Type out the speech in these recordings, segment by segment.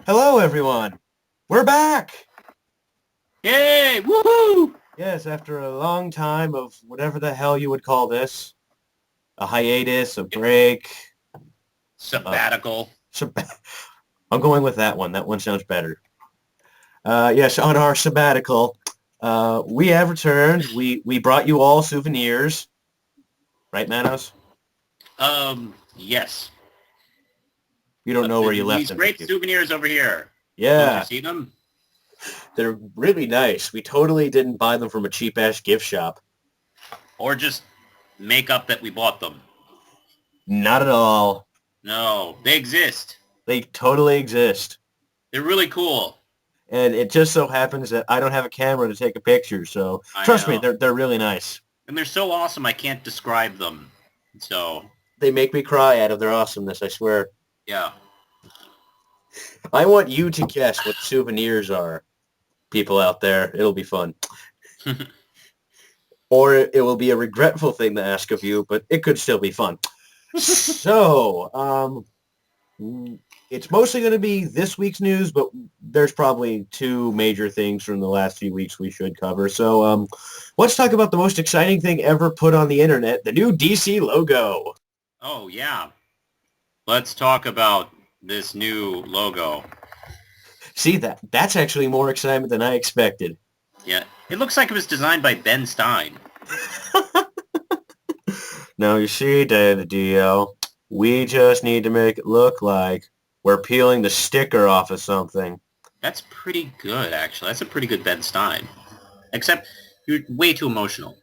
Hello, everyone. We're back. Yay! Woohoo! Yes, after a long time of whatever the hell you would call this, a hiatus, a break. Sabbatical. Sab- I'm going with that one. That one sounds better. Yes, on our sabbatical, we have returned. We brought you all souvenirs, right, Manos? Yes. You don't know where you left These them, do great you? souvenirs over here. Don't you Yeah, see them? they're really nice. We totally didn't buy them from a cheap-ass gift shop. Or just make up that we bought them. Not at all. No, they exist. They totally exist. They're really cool. And it just so happens that I don't have a camera to take a picture, so I trust me, know. they're really nice. And they're so awesome I can't describe them. So, They make me cry out of their awesomeness, I swear. yeah. I want you to guess what souvenirs are, people out there. It'll be fun. Or it will be a regretful thing to ask of you, but it could still be fun. So, it's mostly going to be this week's news, but there's probably two major things from the last few weeks we should cover. So, let's talk about the most exciting thing ever put on the internet, the new DC logo. Oh, yeah. Let's talk about this new logo. See, that's actually more excitement than I expected. Yeah. It looks like it was designed by Ben Stein. Now, you see, the deal, we just need to make it look like we're peeling the sticker off of something. That's pretty good, actually. That's a pretty good Ben Stein. Except you're way too emotional.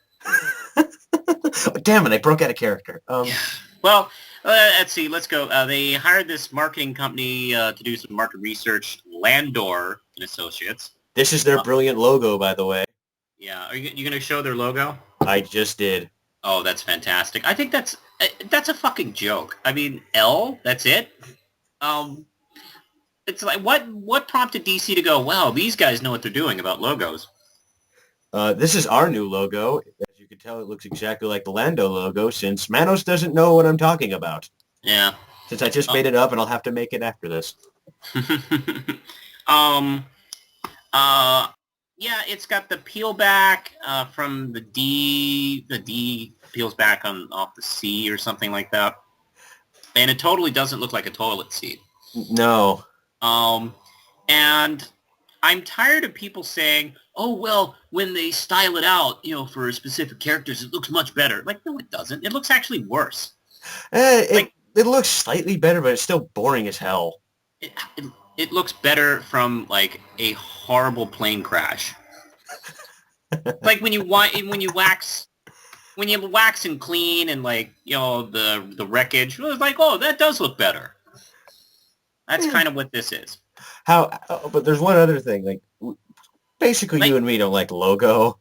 Damn it, I broke out of character. Yeah. Well, let's see. Let's go. They hired this marketing company to do some market research, Landor and Associates. This is their brilliant logo, by the way. Yeah. Are you going to show their logo? I just did. Oh, that's fantastic. I think that's a fucking joke. I mean, L, that's it? It's like, what prompted DC to go, wow, these guys know what they're doing about logos? This is our new logo. As you can tell, it looks exactly like the Lando logo, since Manos doesn't know what I'm talking about. Yeah. Since I just made it up, and I'll have to make it after this. Yeah, it's got the peel back from the D. The D peels back off the C or something like that. And it totally doesn't look like a toilet seat. No. And I'm tired of people saying, oh, well, when they style it out, for specific characters, it looks much better. Like, no, it doesn't. It looks actually worse. It looks slightly better, but it's still boring as hell. It looks better from, like, a horrible plane crash. Like when you wax and clean and, like, the wreckage, it's like, oh, that does look better. That's kind of what this is. But there's one other thing. Like, basically, you and me don't like the logo.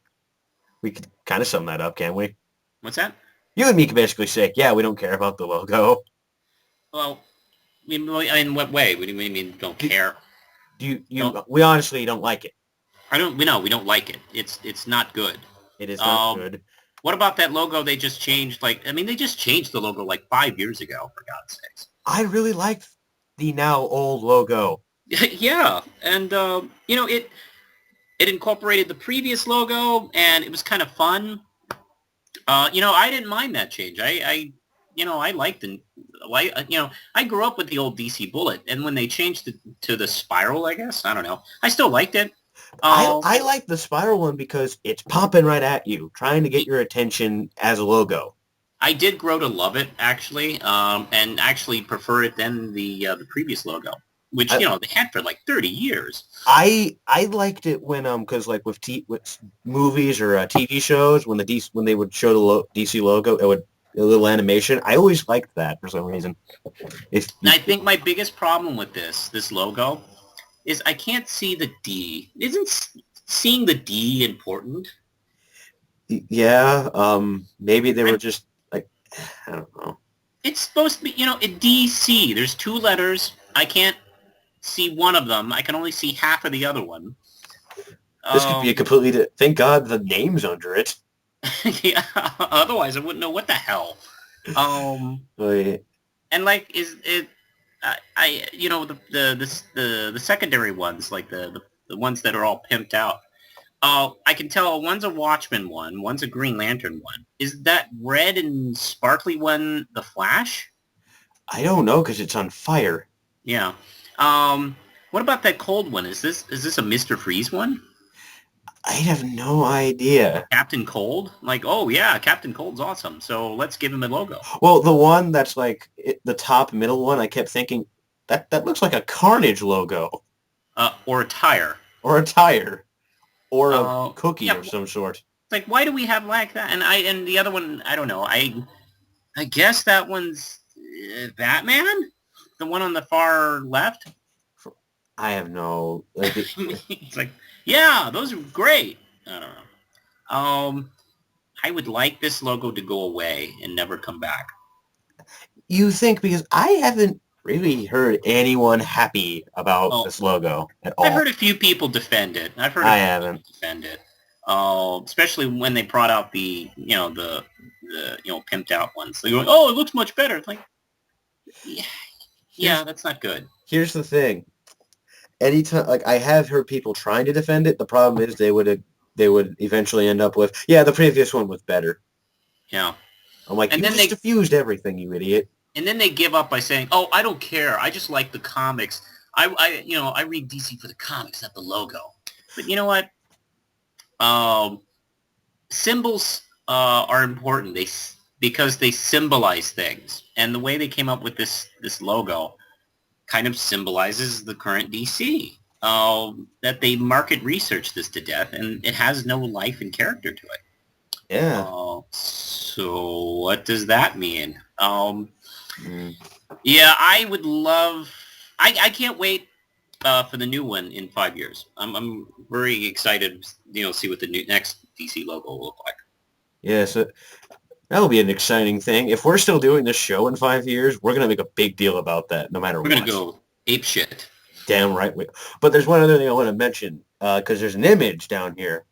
We could kind of sum that up, can't we? What's that? You and me can basically say, yeah, we don't care about the logo. Well, in what way? What do you mean don't care? We honestly don't like it. We don't like it. It's not good. It is not good. What about that logo they just changed? They just changed the logo like 5 years ago, for God's sakes. I really like the now old logo. Yeah, and it incorporated the previous logo, and it was kind of fun. I didn't mind that change. I liked it. I grew up with the old DC Bullet, and when they changed it to the Spiral, I guess, I don't know, I still liked it. I like the Spiral one because it's popping right at you, trying to get your attention as a logo. I did grow to love it, actually, and actually prefer it than the previous logo, which, they had for like 30 years. I liked it when, because like with movies or TV shows, when they would show the DC logo, it would a little animation. I always liked that for some reason. I think my biggest problem with this logo is I can't see the D. Isn't seeing the D important? Yeah, maybe they were just like, I don't know. It's supposed to be, a DC. There's two letters. I can't see one of them. I can only see half of the other one. This could be a completely... Thank God the name's under it. Yeah, otherwise I wouldn't know what the hell. Wait. And like, is it? the secondary ones, like the ones that are all pimped out. I can tell one's a Watchmen one, one's a Green Lantern one. Is that red and sparkly one the Flash? I don't know because it's on fire. Yeah. What about that cold one? Is this a Mr. Freeze one? I have no idea. Captain Cold? Like, oh yeah, Captain Cold's awesome. So let's give him a logo. Well, the one that's like the top middle one, I kept thinking that looks like a Carnage logo Or a tire. or a tire or a cookie Yeah, of some sort. like why do we have like that? And the other one, I don't know. I guess that one's Batman, the one on the far left. I have no like. It's like, yeah, those are great. I don't know. I would like this logo to go away and never come back. You think because I haven't really heard anyone happy about this logo at all. I've heard a few people defend it. I haven't defend it. Especially when they brought out the pimped out ones. They're going, oh, it looks much better. It's like, yeah, that's not good. Here's the thing. Anytime, like I have heard people trying to defend it. The problem is they would eventually end up with, yeah, the previous one was better. Yeah. I'm like, and you just diffused everything, you idiot. And then they give up by saying, oh, I don't care. I just like the comics. I read DC for the comics, not the logo. But you know what? Symbols are important. Because they symbolize things. And the way they came up with this logo kind of symbolizes the current DC. That they market research this to death, and it has no life and character to it. Yeah. So what does that mean? Yeah, I would love... I can't wait for the new one in 5 years. I'm very excited, see what the next DC logo will look like. Yeah, so that'll be an exciting thing. If we're still doing this show in 5 years, we're going to make a big deal about that no matter what. We're going to go ape shit. Damn right. But there's one other thing I want to mention, because there's an image down here.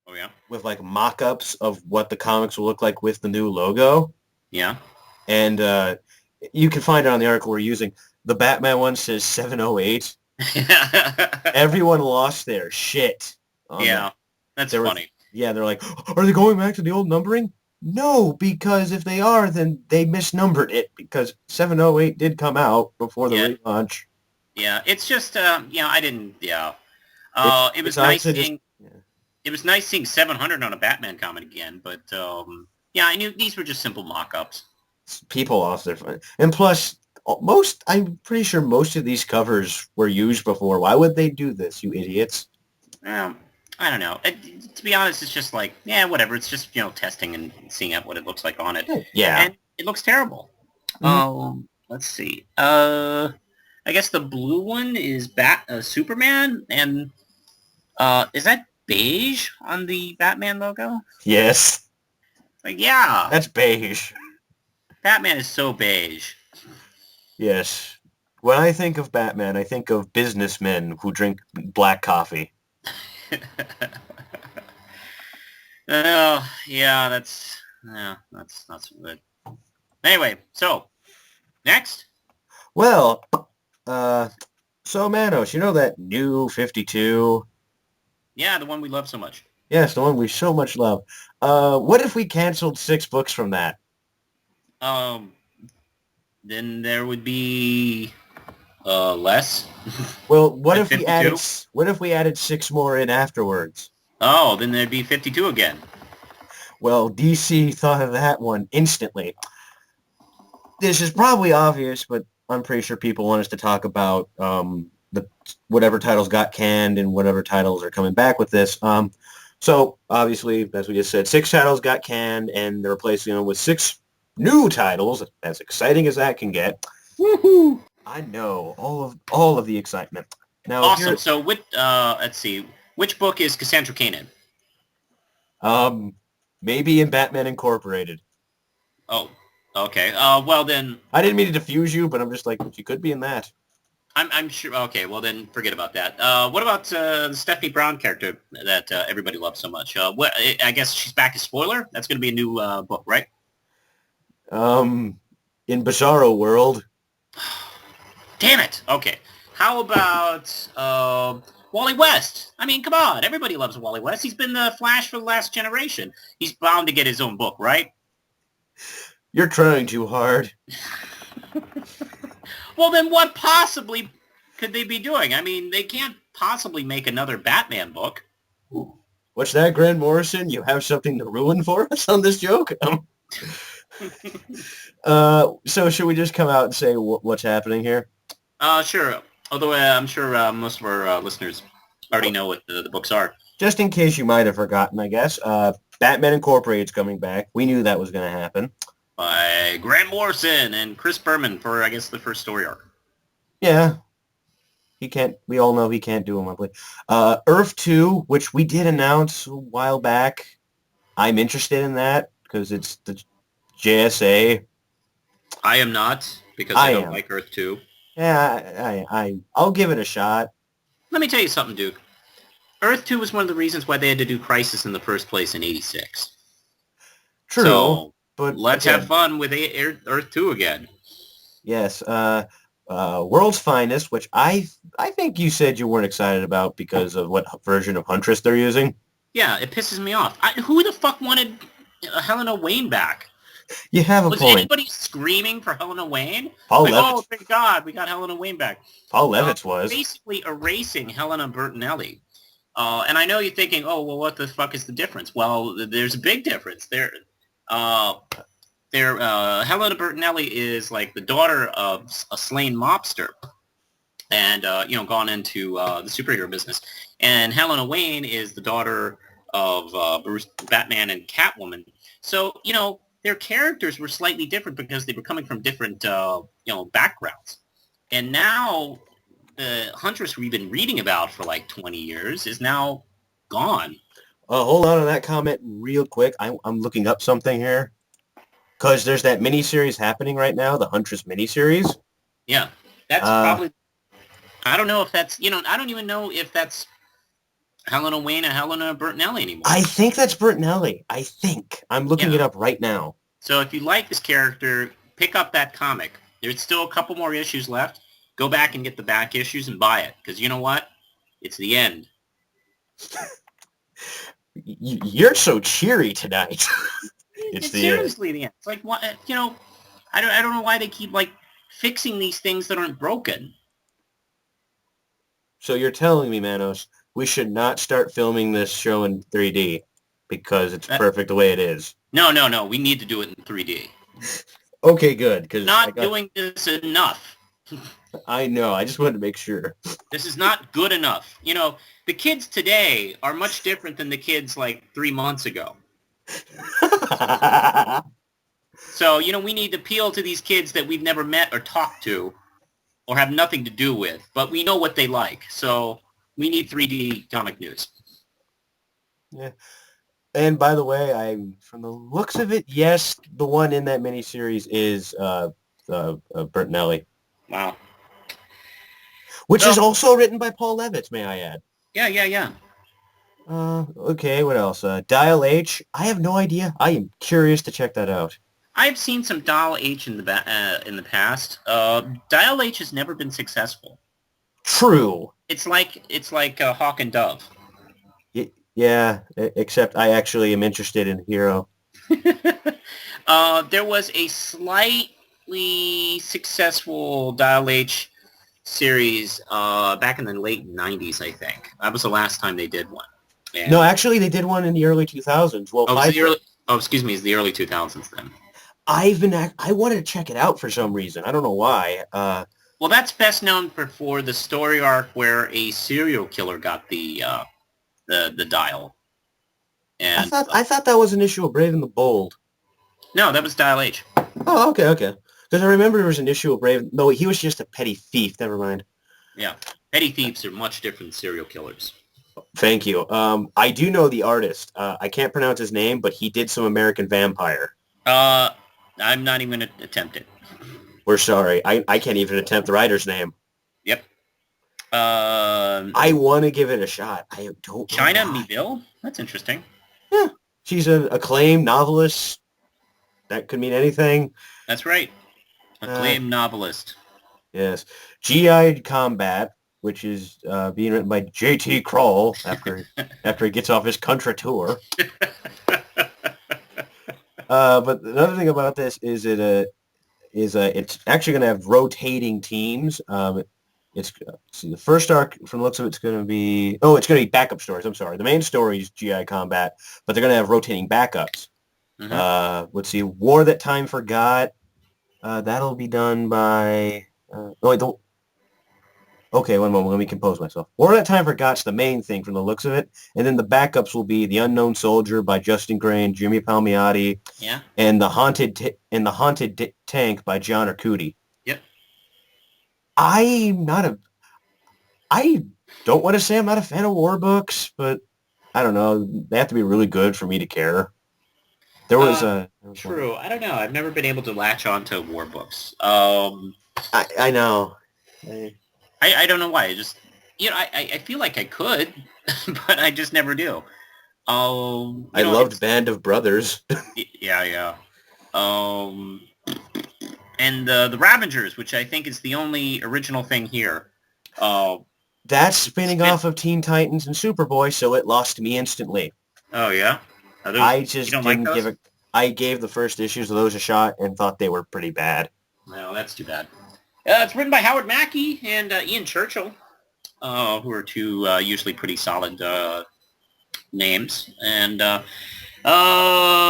Oh, yeah? With, like, mock-ups of what the comics will look like with the new logo. Yeah. And you can find it on the article we're using. The Batman one says 708. Everyone lost their shit. Yeah, that's funny. Yeah, they're like, are they going back to the old numbering? No, because if they are, then they misnumbered it, because 708 did come out before the relaunch. Yeah, it's just, I didn't, it was nice seeing... It was nice seeing 700 on a Batman comic again, but I knew these were just simple mock-ups. People lost their fun. And plus, I'm pretty sure most of these covers were used before. Why would they do this, you idiots? I don't know. To be honest, it's just like, whatever. It's just, testing and seeing what it looks like on it. Yeah. And it looks terrible. Let's see. I guess the blue one is Superman, and is that beige on the Batman logo? Yes. Like, yeah. That's beige. Batman is so beige. Yes. When I think of Batman, I think of businessmen who drink black coffee. Oh, yeah, that's not so good. Anyway, so, next? Well, so Manos, you know that new 52? Yeah, the one we love so much. Yes, the one we so much love. What if we canceled 6 books from that? Then there would be less. Well, what if we added 6 more in afterwards? Oh, then there'd be 52 again. Well, DC thought of that one instantly. This is probably obvious, but I'm pretty sure people want us to talk about whatever titles got canned and whatever titles are coming back with this. So obviously, as we just said, 6 titles got canned, and they're replacing them with 6 new titles. As exciting as that can get. Woohoo! I know all of the excitement. Now, awesome. So, let's see, which book is Cassandra Cain in? Maybe in Batman Incorporated. Oh, okay. Well then, I didn't mean to diffuse you, but I'm just like, she could be in that. I'm sure. Okay, well then, forget about that. What about the Stephanie Brown character that everybody loves so much? I guess she's back as Spoiler. That's going to be a new book, right? In Bizarro World. Damn it. Okay. How about Wally West? I mean, come on. Everybody loves Wally West. He's been the Flash for the last generation. He's bound to get his own book, right? You're trying too hard. Well, then what possibly could they be doing? I mean, they can't possibly make another Batman book. What's that, Grant Morrison? You have something to ruin for us on this joke? So should we just come out and say what's happening here? Sure. Although I'm sure most of our listeners already know what the books are. Just in case you might have forgotten, I guess. Batman Incorporated's coming back. We knew that was going to happen. By Grant Morrison and Chris Berman for, I guess, the first story arc. Yeah. He can't. We all know he can't do a monthly. Earth 2, which we did announce a while back. I'm interested in that because it's the JSA. I am not, because I don't like Earth 2. Yeah, I'll give it a shot. Let me tell you something, Duke. Earth 2 was one of the reasons why they had to do Crisis in the first place in '86. True, so, but let's have fun with Earth 2 again. Yes, World's Finest, which I think you said you weren't excited about because of what version of Huntress they're using. Yeah, it pisses me off. Who the fuck wanted Helena Wayne back? You have a point. Was anybody screaming for Helena Wayne? Paul like, Levitz. Oh, thank God, we got Helena Wayne back. Paul Levitz was. Basically erasing Helena Bertinelli. And I know you're thinking, oh, well, what the fuck is the difference? Well, there's a big difference. Helena Bertinelli is like the daughter of a slain mobster and, gone into the superhero business. And Helena Wayne is the daughter of Bruce Batman and Catwoman. So, their characters were slightly different because they were coming from different, backgrounds. And now the Huntress we've been reading about for like 20 years is now gone. Hold on that comment real quick. I'm looking up something here. Because there's that miniseries happening right now, the Huntress miniseries. Yeah, that's probably... I don't know if that's... I don't even know if that's Helena Wayne or Helena Bertinelli anymore. I think that's Bertinelli. I think. I'm looking it up right now. So if you like this character, pick up that comic. There's still a couple more issues left. Go back and get the back issues and buy it. Because you know what? It's the end. You're so cheery tonight. It's seriously the end. It's like, what? I don't know why they keep like fixing these things that aren't broken. So you're telling me, Manos, we should not start filming this show in 3D because it's perfect the way it is. No. We need to do it in 3D. Okay, good. Because doing this enough. I know. I just wanted to make sure. This is not good enough. The kids today are much different than the kids like 3 months ago. So, we need to appeal to these kids that we've never met or talked to or have nothing to do with, but we know what they like. So we need 3D comic news. Yeah. And by the way, from the looks of it, yes, the one in that miniseries is Bertinelli. Wow. Which is also written by Paul Levitz, may I add. Yeah. Okay, what else? Dial H. I have no idea. I am curious to check that out. I've seen some Dial H in the past. Dial H has never been successful. True. It's like Hawk and Dove. Yeah, except I actually am interested in Hero. There was a slightly successful Dial H series back in the late 90s, I think. That was the last time they did one. And no, actually, they did one in the early 2000s. Well, excuse me, it's the early 2000s then. I wanted to check it out for some reason. I don't know why. Well, that's best known for the story arc where a serial killer got the dial. And I thought that was an issue of Brave and the Bold. No, that was Dial H. Oh, okay. Because I remember there was an issue of Brave. No, he was just a petty thief. Never mind. Yeah, petty thieves are much different than serial killers. Thank you. I do know the artist. I can't pronounce his name, but he did some American Vampire. I'm not even going to attempt it. We're sorry. I can't even attempt the writer's name. Yep. I want to give it a shot. I don't know China why. Mieville? That's interesting. Yeah. She's an acclaimed novelist. That could mean anything. That's right. Acclaimed novelist. Yes. GI Combat, which is being written by J.T. Kroll after he gets off his country tour. But another thing about this is it's actually going to have rotating teams. See, the first arc, from the looks of it, it's going to be backup stories. I'm sorry. The main story is GI Combat, but they're going to have rotating backups. Let's see, War That Time Forgot. That'll be done by. Okay, one moment. Let me compose myself. War That Time Forgot's the main thing from the looks of it, and then the backups will be The Unknown Soldier by Justin Gray and Jimmy Palmiotti. Yeah. And the Haunted Tank by John Arcudi. Yep. I don't want to say I'm not a fan of war books, but I don't know. They have to be really good for me to care. There was true. I don't know. I've never been able to latch on to war books. I know. I don't know why. I just, I feel like I could, but I just never do. I loved Band of Brothers. Yeah. And the Ravengers, which I think is the only original thing here. That's spinning off of Teen Titans and Superboy, so it lost me instantly. Oh, yeah? I just didn't give it. I gave the first issues of those a shot and thought they were pretty bad. Well, that's too bad. It's written by Howard Mackey and Ian Churchill, who are two usually pretty solid names. And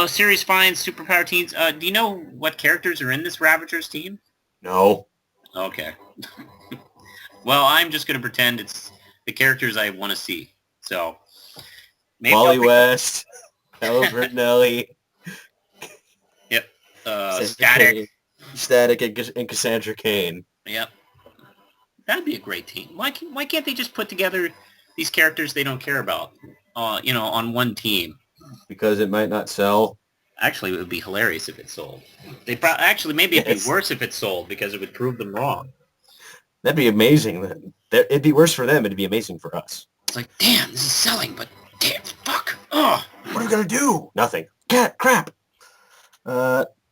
series finds superpower teams. Do you know what characters are in this Ravagers team? No. Okay. Well, I'm just going to pretend it's the characters I want to see. So, maybe Wally West, Hello Bertinelli. Yep. Static and Cassandra Cain. Yep. That'd be a great team. Why can't they just put together these characters they don't care about, on one team? Because it might not sell. Actually, it would be hilarious if it sold. Maybe it'd be worse if it sold because it would prove them wrong. That'd be amazing. Then it'd be worse for them. It'd be amazing for us. It's like, damn, this is selling, but damn, fuck. Oh, what are we gonna do? Nothing. Crap.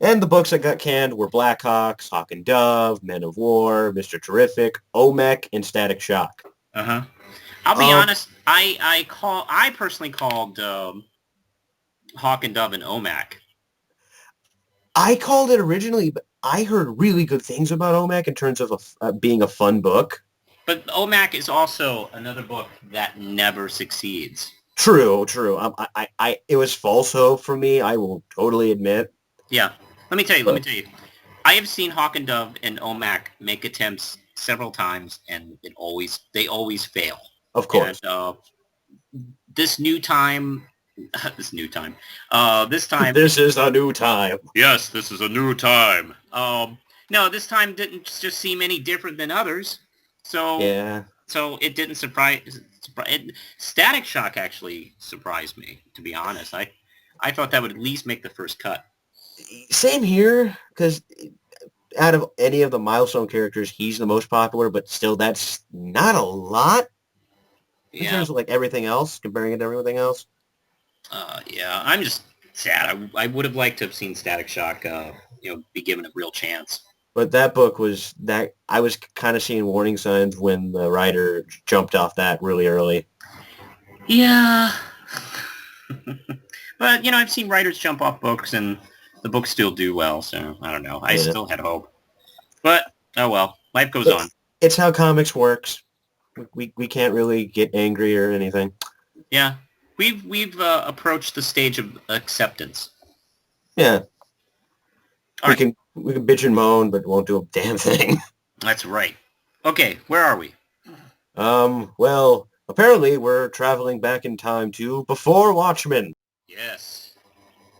And the books that got canned were Blackhawks, Hawk and Dove, Men of War, Mr. Terrific, OMEC, and Static Shock. Uh-huh. I'll be honest. I personally called Hawk and Dove and OMAC. I called it originally, but I heard really good things about OMAC in terms of being a fun book. But OMAC is also another book that never succeeds. True. It was false hope for me. I will totally admit. Yeah. Let me tell you. I have seen Hawk and Dove and OMAC make attempts several times, and they always fail. Of course. And, this time. This is a new time. Yes, this is a new time. No, this time didn't just seem any different than others. So yeah. So it didn't surprise. Static Shock actually surprised me, to be honest. I thought that would at least make the first cut. Same here, because out of any of the milestone characters, he's the most popular, but still, that's not a lot in terms of like everything else, comparing it to everything else. Yeah, I'm just sad. I would have liked to have seen Static Shock, be given a real chance. But that book I was kind of seeing warning signs when the writer jumped off that really early. Yeah. But, I've seen writers jump off books, and the books still do well, so I don't know. I still had hope. But, oh well, life goes on. It's how comics works. We can't really get angry or anything. Yeah. We've approached the stage of acceptance. Yeah. We can bitch and moan, but won't do a damn thing. That's right. Okay, where are we? Well, apparently we're traveling back in time to before Watchmen. Yes.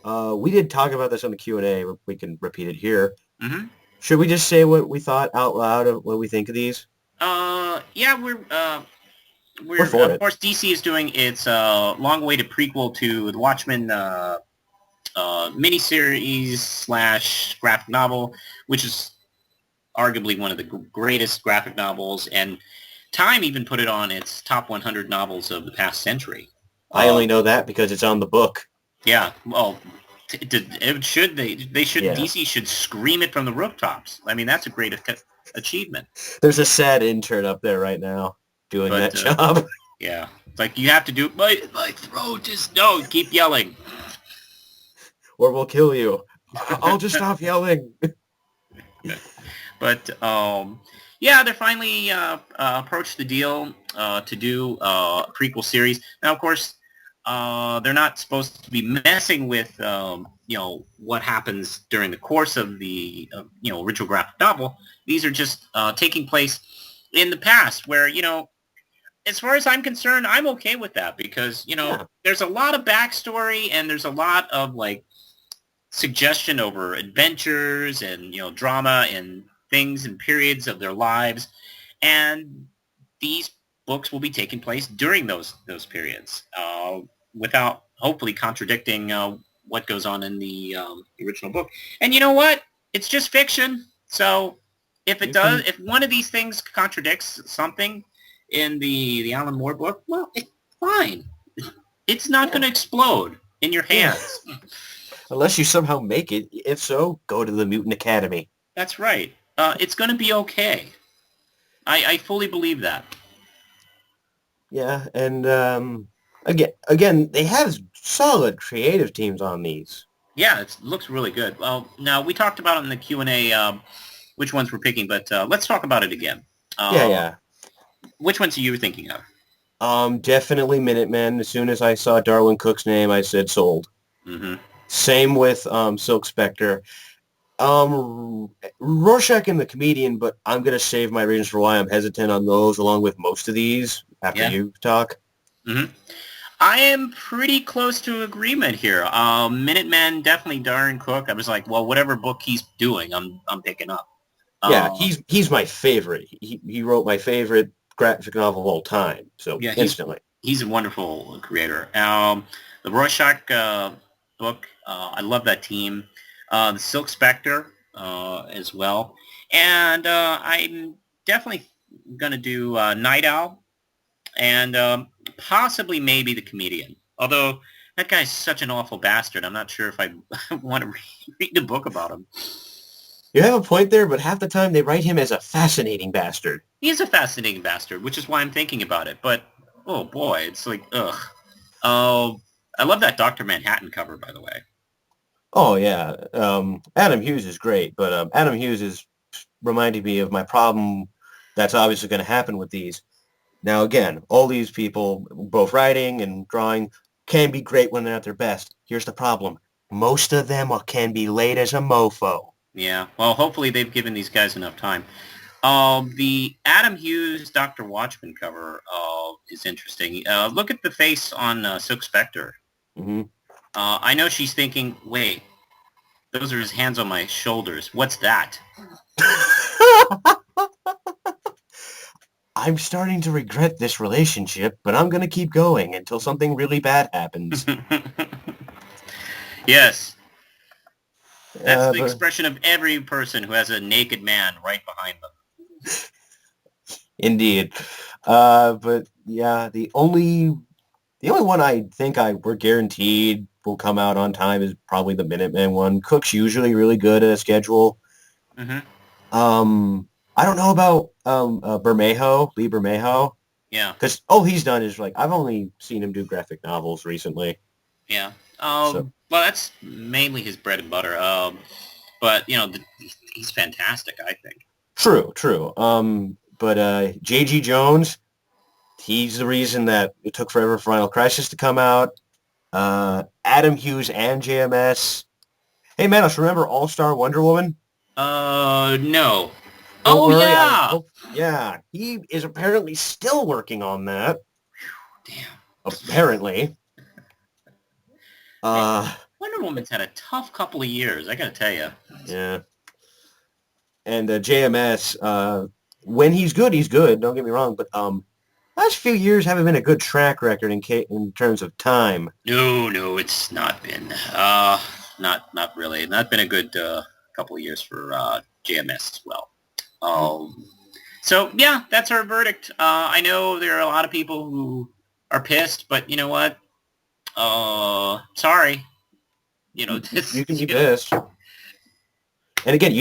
We did talk about this on the Q&A. We can repeat it here. Mm-hmm. Should we just say what we thought out loud of what we think of these? Yeah, we're of course DC is doing its long-awaited prequel to the Watchmen miniseries / graphic novel, which is arguably one of the greatest graphic novels, and Time even put it on its top 100 novels of the past century. I only know that because it's on the book. Yeah, well, DC should scream it from the rooftops. I mean, that's a great achievement. There's a sad intern up there right now doing But that job. yeah, it's like you have to do. My throat is no. Keep yelling. Or we'll kill you. I'll just stop yelling. But yeah, they're finally approached the deal to do a prequel series. Now, of course, they're not supposed to be messing with what happens during the course of the original graphic novel. These are just taking place in the past, where as far as I'm concerned, I'm okay with that because Yeah. there's a lot of backstory and there's a lot of suggestion over adventures and drama and things and periods of their lives, and these books will be taking place during those periods, without hopefully contradicting what goes on in the original book. And you know what? It's just fiction, so if it does, if one of these things contradicts something in the Alan Moore book, well, it's fine. It's not going to explode in your hands. Yeah. Unless you somehow make it. If so, go to the Mutant Academy. That's right. It's going to be okay. I fully believe that. Yeah, and again, they have solid creative teams on these. Yeah, it looks really good. Well, now we talked about it in the Q&A, which ones we're picking, but let's talk about it again. Yeah. Which ones are you thinking of? Definitely Minutemen. As soon as I saw Darwin Cook's name, I said sold. Mm-hmm. Same with Silk Spectre. Rorschach and the Comedian, but I'm going to save my reasons for why I'm hesitant on those, along with most of these, after you talk. Mm-hmm. I am pretty close to agreement here. Minutemen, definitely Darwin Cook. I was like, well, whatever book he's doing, I'm picking up. Yeah, he's my favorite. He wrote my favorite graphic novel of all time, so yeah, instantly. He's a wonderful creator. The Rorschach book, I love that team. The Silk Spectre as well. And I'm definitely going to do Night Owl and possibly maybe The Comedian. Although that guy's such an awful bastard. I'm not sure if I want to read a book about him. You have a point there, but half the time they write him as a fascinating bastard. He is a fascinating bastard, which is why I'm thinking about it. But, oh boy, it's like, ugh. Oh, I love that Dr. Manhattan cover, by the way. Oh, yeah. Adam Hughes is great, but Adam Hughes is reminding me of my problem that's obviously going to happen with these. Now, again, all these people, both writing and drawing, can be great when they're at their best. Here's the problem. Most of them can be laid as a mofo. Yeah, well, hopefully they've given these guys enough time. The Adam Hughes Dr. Watchmen cover is interesting. Look at the face on Silk Spectre. Mm-hmm. I know she's thinking, wait, those are his hands on my shoulders. What's that? I'm starting to regret this relationship, but I'm going to keep going until something really bad happens. Yes. That's the expression of every person who has a naked man right behind them. Indeed. But yeah, the only one I think we're guaranteed will come out on time is probably the Minutemen one. Cook's usually really good at a schedule. Mm-hmm. I don't know about Bermejo, Lee Bermejo. Yeah. Because all he's done is I've only seen him do graphic novels recently. Yeah. Well, that's mainly his bread and butter. But he's fantastic, I think. True. But J.G. Jones, he's the reason that it took forever for Final Crisis to come out. Adam Hughes and JMS. Hey, Manos, remember All-Star Wonder Woman? No. Don't worry, yeah! Yeah, he is apparently still working on that. Damn. Apparently. Wonder Woman's had a tough couple of years, I gotta tell you. Yeah. And JMS, when he's good, don't get me wrong, but last few years haven't been a good track record in terms of time. No, it's not been. Not really. Not been a good couple of years for JMS as well. So yeah, that's our verdict. I know there are a lot of people who are pissed, but you know what? Sorry. You can be pissed. And again,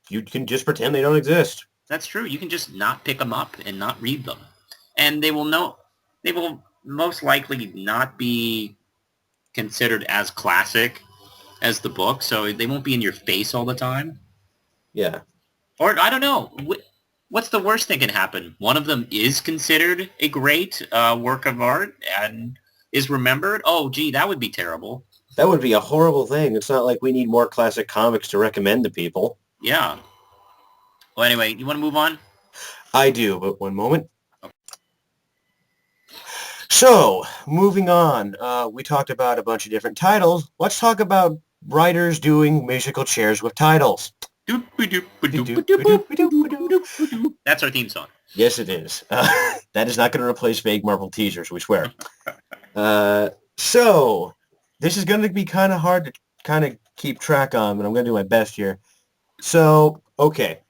You can just pretend they don't exist. That's true. You can just not pick them up and not read them. And they will most likely not be considered as classic as the book, so they won't be in your face all the time. Yeah. Or, I don't know, what's the worst that can happen? One of them is considered a great work of art and is remembered? Oh, gee, that would be terrible. That would be a horrible thing. It's not like we need more classic comics to recommend to people. Yeah. Well, anyway, you want to move on? I do, but one moment. So, moving on, we talked about a bunch of different titles. Let's talk about writers doing musical chairs with titles. That's our theme song. Yes, it is. That is not going to replace vague Marvel teasers, we swear. So, this is going to be kind of hard to kind of keep track on, but I'm going to do my best here. So, okay.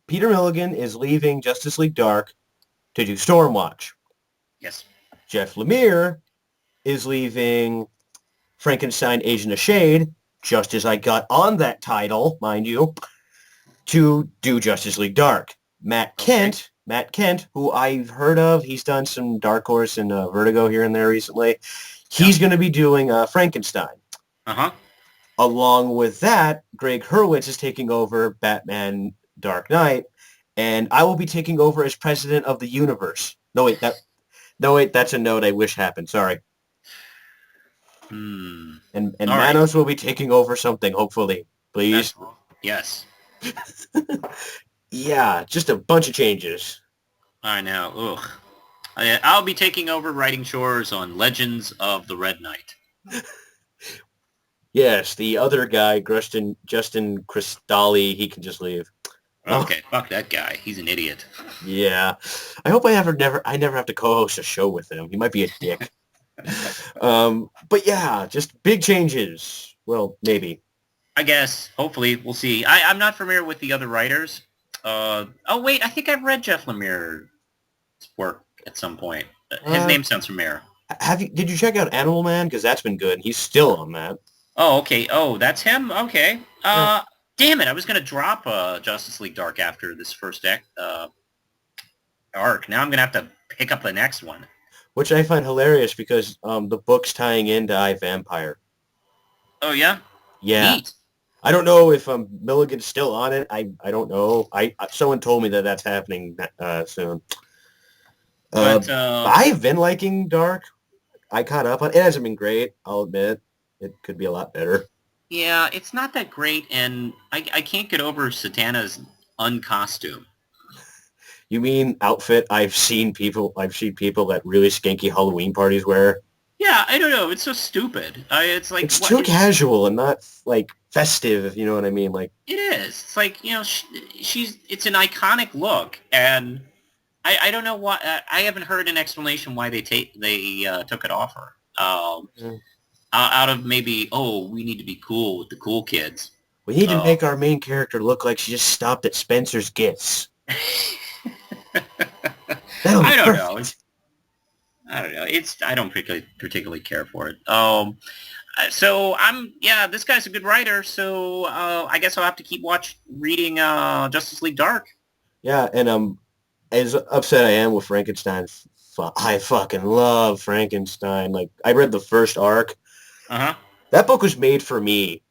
Peter Milligan is leaving Justice League Dark to do Stormwatch. Yes. Jeff Lemire is leaving Frankenstein Agent of Shade, just as I got on that title, mind you, to do Justice League Dark. Matt Kent, who I've heard of, he's done some Dark Horse and Vertigo here and there recently. He's going to be doing Frankenstein. Uh-huh. Along with that, Greg Hurwitz is taking over Batman Dark Knight, and I will be taking over as president of the universe. No, wait, that's a note I wish happened. Sorry. And Manos will be taking over something, hopefully. Please. Yes. Yeah, just a bunch of changes. I know. Ugh. I'll be taking over writing chores on Legends of the Red Knight. Yes, the other guy, Justin Cristali, he can just leave. Okay, fuck that guy. He's an idiot. Yeah. I hope I never have to co-host a show with him. He might be a dick. But yeah, just big changes. Well, maybe. I guess. Hopefully. We'll see. I'm not familiar with the other writers. Wait. I think I've read Jeff Lemire's work at some point. His name sounds familiar. Did you check out Animal Man? Because that's been good. He's still on that. Oh, okay. Oh, that's him? Okay. Damn it. I was going to drop Justice League Dark after this first arc. Now I'm going to have to pick up the next one. Which I find hilarious because the book's tying into iVampire. Oh, yeah? Yeah. Neat. I don't know if Milligan's still on it. I don't know. Someone told me that that's happening soon. I've been liking Dark. I caught up on it. It hasn't been great, I'll admit. It could be a lot better. Yeah, it's not that great, and I can't get over Satana's uncostume. You mean outfit I've seen people that really skanky Halloween parties wear? Yeah, I don't know. It's so stupid. It's like... It's too casual and not, like, festive, if you know what I mean. Like, it is. It's like, you know, it's an iconic look, and I don't know why... I haven't heard an explanation why they took it off her. Out of maybe, we need to be cool with the cool kids. We need to make our main character look like she just stopped at Spencer's Gifts. I don't know. I don't particularly care for it. So this guy's a good writer, so I guess I'll have to keep reading Justice League Dark. Yeah, and as upset I am with Frankenstein, I fucking love Frankenstein. Like, I read the first arc. Uh-huh. That book was made for me.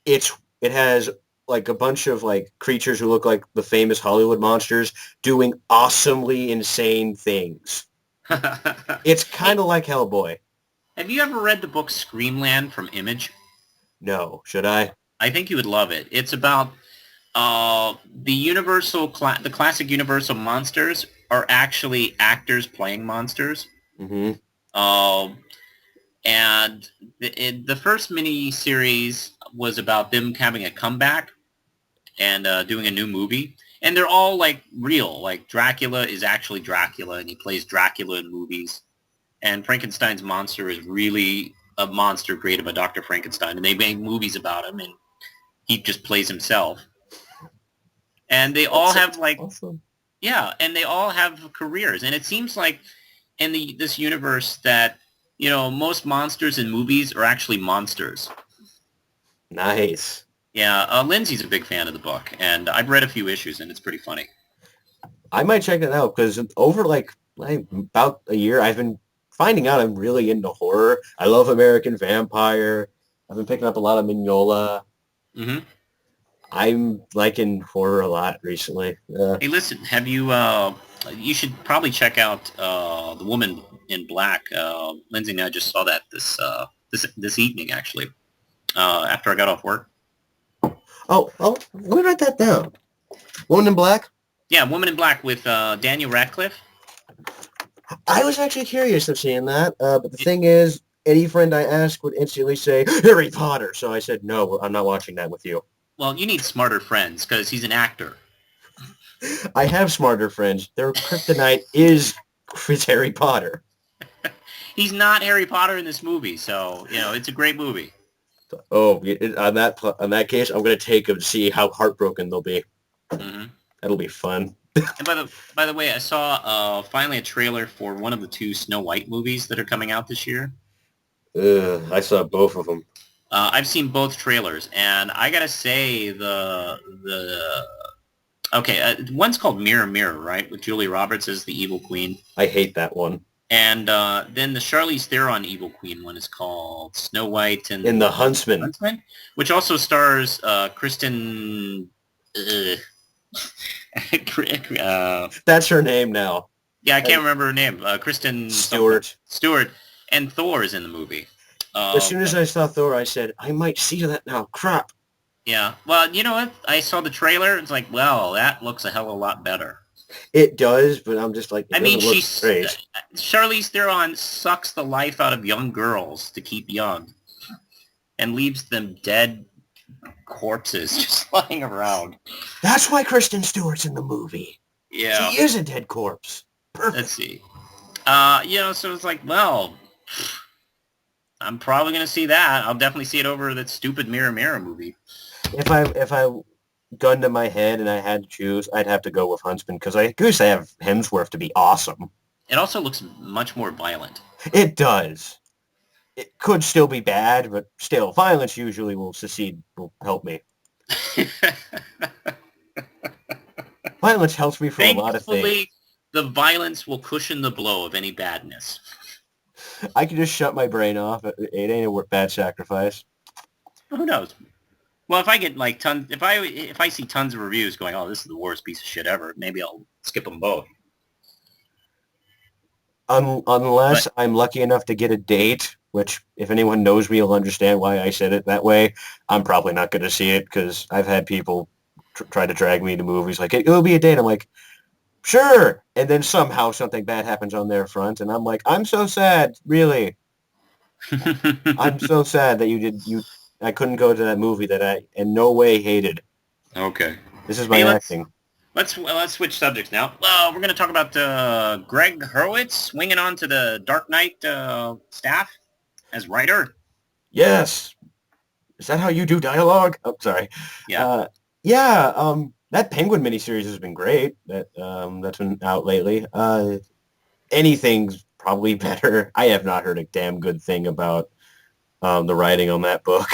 It has like a bunch of like creatures who look like the famous Hollywood monsters doing awesomely insane things. It's kind of like Hellboy. Have you ever read the book Screamland from Image? No. Should I? I think you would love it. It's about the classic Universal monsters are actually actors playing monsters. Mm-hmm. And the first mini-series was about them having a comeback and doing a new movie. And they're all, like, real. Like, Dracula is actually Dracula, and he plays Dracula in movies. And Frankenstein's monster is really a monster created by Dr. Frankenstein. And they made movies about him, and he just plays himself. And they all have, like... Awesome. Yeah, and they all have careers. And it seems like in this universe that, you know, most monsters in movies are actually monsters. Nice. Yeah, Lindsay's a big fan of the book, and I've read a few issues, and it's pretty funny. I might check it out because over like about a year, I've been finding out I'm really into horror. I love American Vampire. I've been picking up a lot of Mignola. Hmm. I'm liking horror a lot recently. Hey, listen, have you? You should probably check out The Woman in Black. Lindsay and I just saw that this evening, actually, after I got off work. Oh, let me write that down. Woman in Black? Yeah, Woman in Black with Daniel Radcliffe. I was actually curious of seeing that, but the thing is, any friend I asked would instantly say, Harry Potter. So I said, no, I'm not watching that with you. Well, you need smarter friends because he's an actor. I have smarter friends. Their kryptonite is Harry Potter. He's not Harry Potter in this movie, so it's a great movie. Oh, on that case, I'm going to take them to see how heartbroken they'll be. Hmm. That'll be fun. And by the way, I saw finally a trailer for one of the two Snow White movies that are coming out this year. I saw both of them. I've seen both trailers, and I gotta say one's called Mirror Mirror, right, with Julia Roberts as the evil queen, I hate that one. and then the Charlize Theron evil queen one is called Snow White and In The Huntsman. Huntsman, which also stars Kristen. That's her name now. Yeah, I can't remember her name. Kristen Stewart. Stewart, and Thor is in the movie. As soon as I saw Thor, I said, I might see that now. Crap. Yeah. Well, you know what? I saw the trailer. It's like, well, that looks a hell of a lot better. It does, but I'm just like, I mean, she's great. Charlize Theron sucks the life out of young girls to keep young and leaves them dead corpses just lying around. That's why Kristen Stewart's in the movie. Yeah. She is a dead corpse. Perfect. Let's see. So it's like, well, I'm probably going to see that. I'll definitely see it over that stupid Mirror Mirror movie. If I gun to my head and I had to choose, I'd have to go with Huntsman because I guess I have Hemsworth to be awesome. It also looks much more violent. It does. It could still be bad, but still, violence usually will help me. Violence helps me for a lot of things. Thankfully, the violence will cushion the blow of any badness. I can just shut my brain off. It ain't a bad sacrifice. Who knows? Well, if I get like tons, if I see tons of reviews going, "Oh, this is the worst piece of shit ever," maybe I'll skip them both. Unless I'm lucky enough to get a date, which if anyone knows me will understand why I said it that way, I'm probably not going to see it because I've had people try to drag me to movies like, it'll be a date. I'm like, sure. And then somehow something bad happens on their front. And I'm like, I'm so sad. Really. I'm so sad that I couldn't go to that movie that I in no way hated. Okay. This is my acting. Let's switch subjects now. We're going to talk about Greg Hurwitz swinging on to the Dark Knight staff as writer. Yes. Is that how you do dialogue? Oh, sorry. Yeah. That Penguin miniseries has been great. That's been out lately. Anything's probably better. I have not heard a damn good thing about the writing on that book.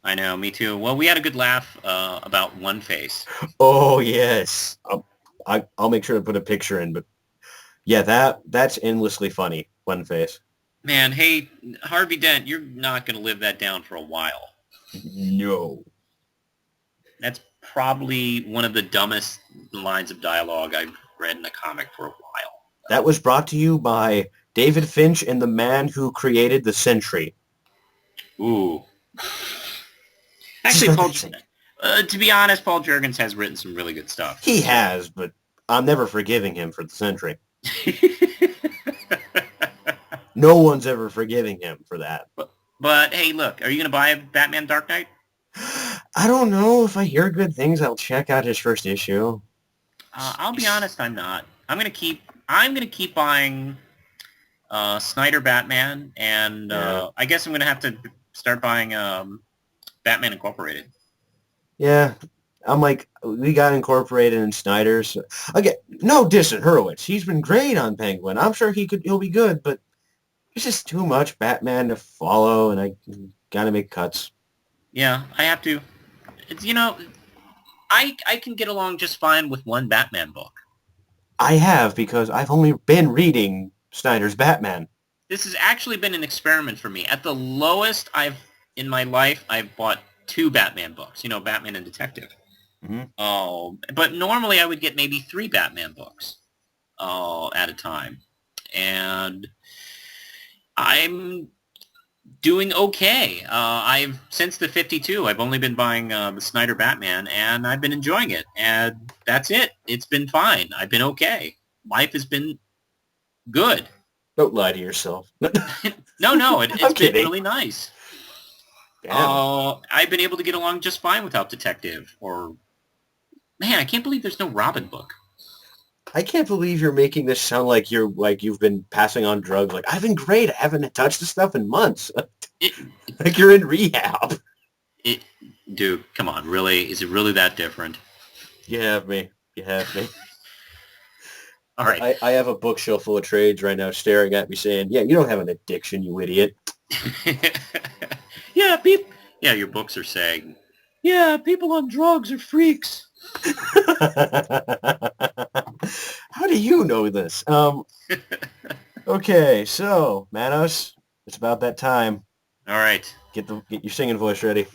I know, me too. Well, we had a good laugh about One Face. Oh yes, I'll make sure to put a picture in. But yeah, that's endlessly funny. One Face. Man, hey Harvey Dent, you're not going to live that down for a while. No. That's probably one of the dumbest lines of dialogue I've read in a comic for a while. That was brought to you by David Finch and the man who created the Sentry. Ooh. Actually, to be honest, Paul Jurgens has written some really good stuff. He has, but I'm never forgiving him for the Sentry. No one's ever forgiving him for that. But hey, look, are you going to buy Batman Dark Knight? I don't know. If I hear good things, I'll check out his first issue. I'll be honest, I'm not. I'm going to keep buying Snyder Batman, and I guess I'm going to have to start buying Batman Incorporated. Yeah, I'm like, we got Incorporated in Snyder's. Again, no diss at Hurwitz. He's been great on Penguin. I'm sure he'll be good, but it's just too much Batman to follow, and I gotta make cuts. Yeah, I have to. It's, I can get along just fine with one Batman book. I have, because I've only been reading Snyder's Batman. This has actually been an experiment for me. At the lowest in my life, I've bought 2 Batman books, Batman and Detective. Mm-hmm. Oh, but normally I would get maybe 3 Batman books at a time. And I'm doing okay. Since the 52, I've only been buying the Snyder Batman, and I've been enjoying it. And that's it. It's been fine. I've been okay. Life has been good. Don't lie to yourself. No, it's been kidding. really nice. Damn. I've been able to get along just fine without Detective. Man, I can't believe there's no Robin book. I can't believe you're making this sound like you've been passing on drugs. Like, I've been great. I haven't touched this stuff in months. Like you're in rehab. Dude, come on, really? Is it really that different? You have me. All right. I have a bookshelf full of trades right now staring at me saying, yeah, you don't have an addiction, you idiot. Yeah, your books are saying, yeah, people on drugs are freaks. How do you know this? Okay, so, Manos, it's about that time. All right. Get your singing voice ready.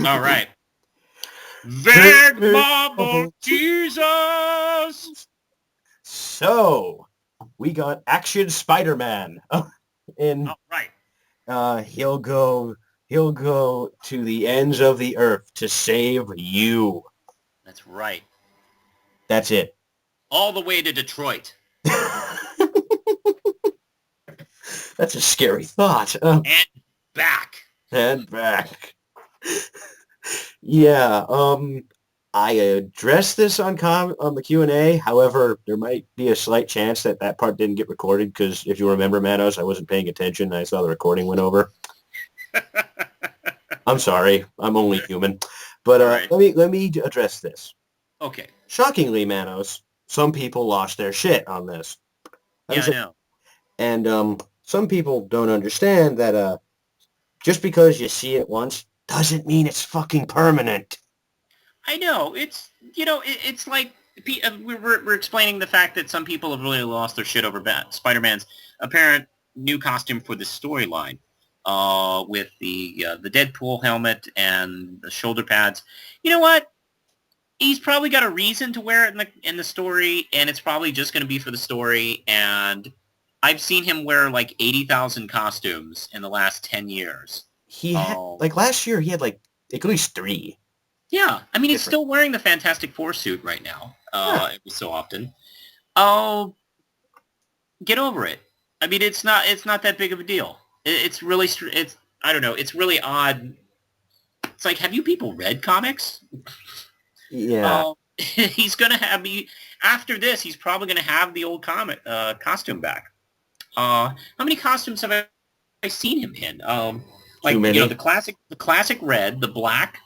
All right. Vegemable Jesus! So, we got Action Spider-Man. And All right. he'll go to the ends of the earth to save you. That's right. That's it. All the way to Detroit. That's a scary thought. And back. And back. Yeah, I addressed this on the Q&A. However, there might be a slight chance that part didn't get recorded because if you remember, Manos, I wasn't paying attention. I saw the recording went over. I'm sorry. I'm only human. But right. let me address this. Okay. Shockingly, Manos, some people lost their shit on this. Yeah, I know. And some people don't understand that just because you see it once doesn't mean it's fucking permanent. I know. It's, it's like we're explaining the fact that some people have really lost their shit over Spider-Man's apparent new costume for this storyline, with the Deadpool helmet and the shoulder pads. You know what? He's probably got a reason to wear it in the story, and it's probably just going to be for the story. And I've seen him wear like 80,000 costumes in the last 10 years. He had, like last year, he had like at least 3. Yeah, I mean, he's still wearing the Fantastic Four suit right now, every so often. Oh, get over it. I mean, it's not that big of a deal. It's really, I don't know, it's really odd. It's like, have you people read comics? Yeah. He's going to have after this, he's probably going to have the old costume back. How many costumes have I seen him in? Like, Too many. The classic red, the black,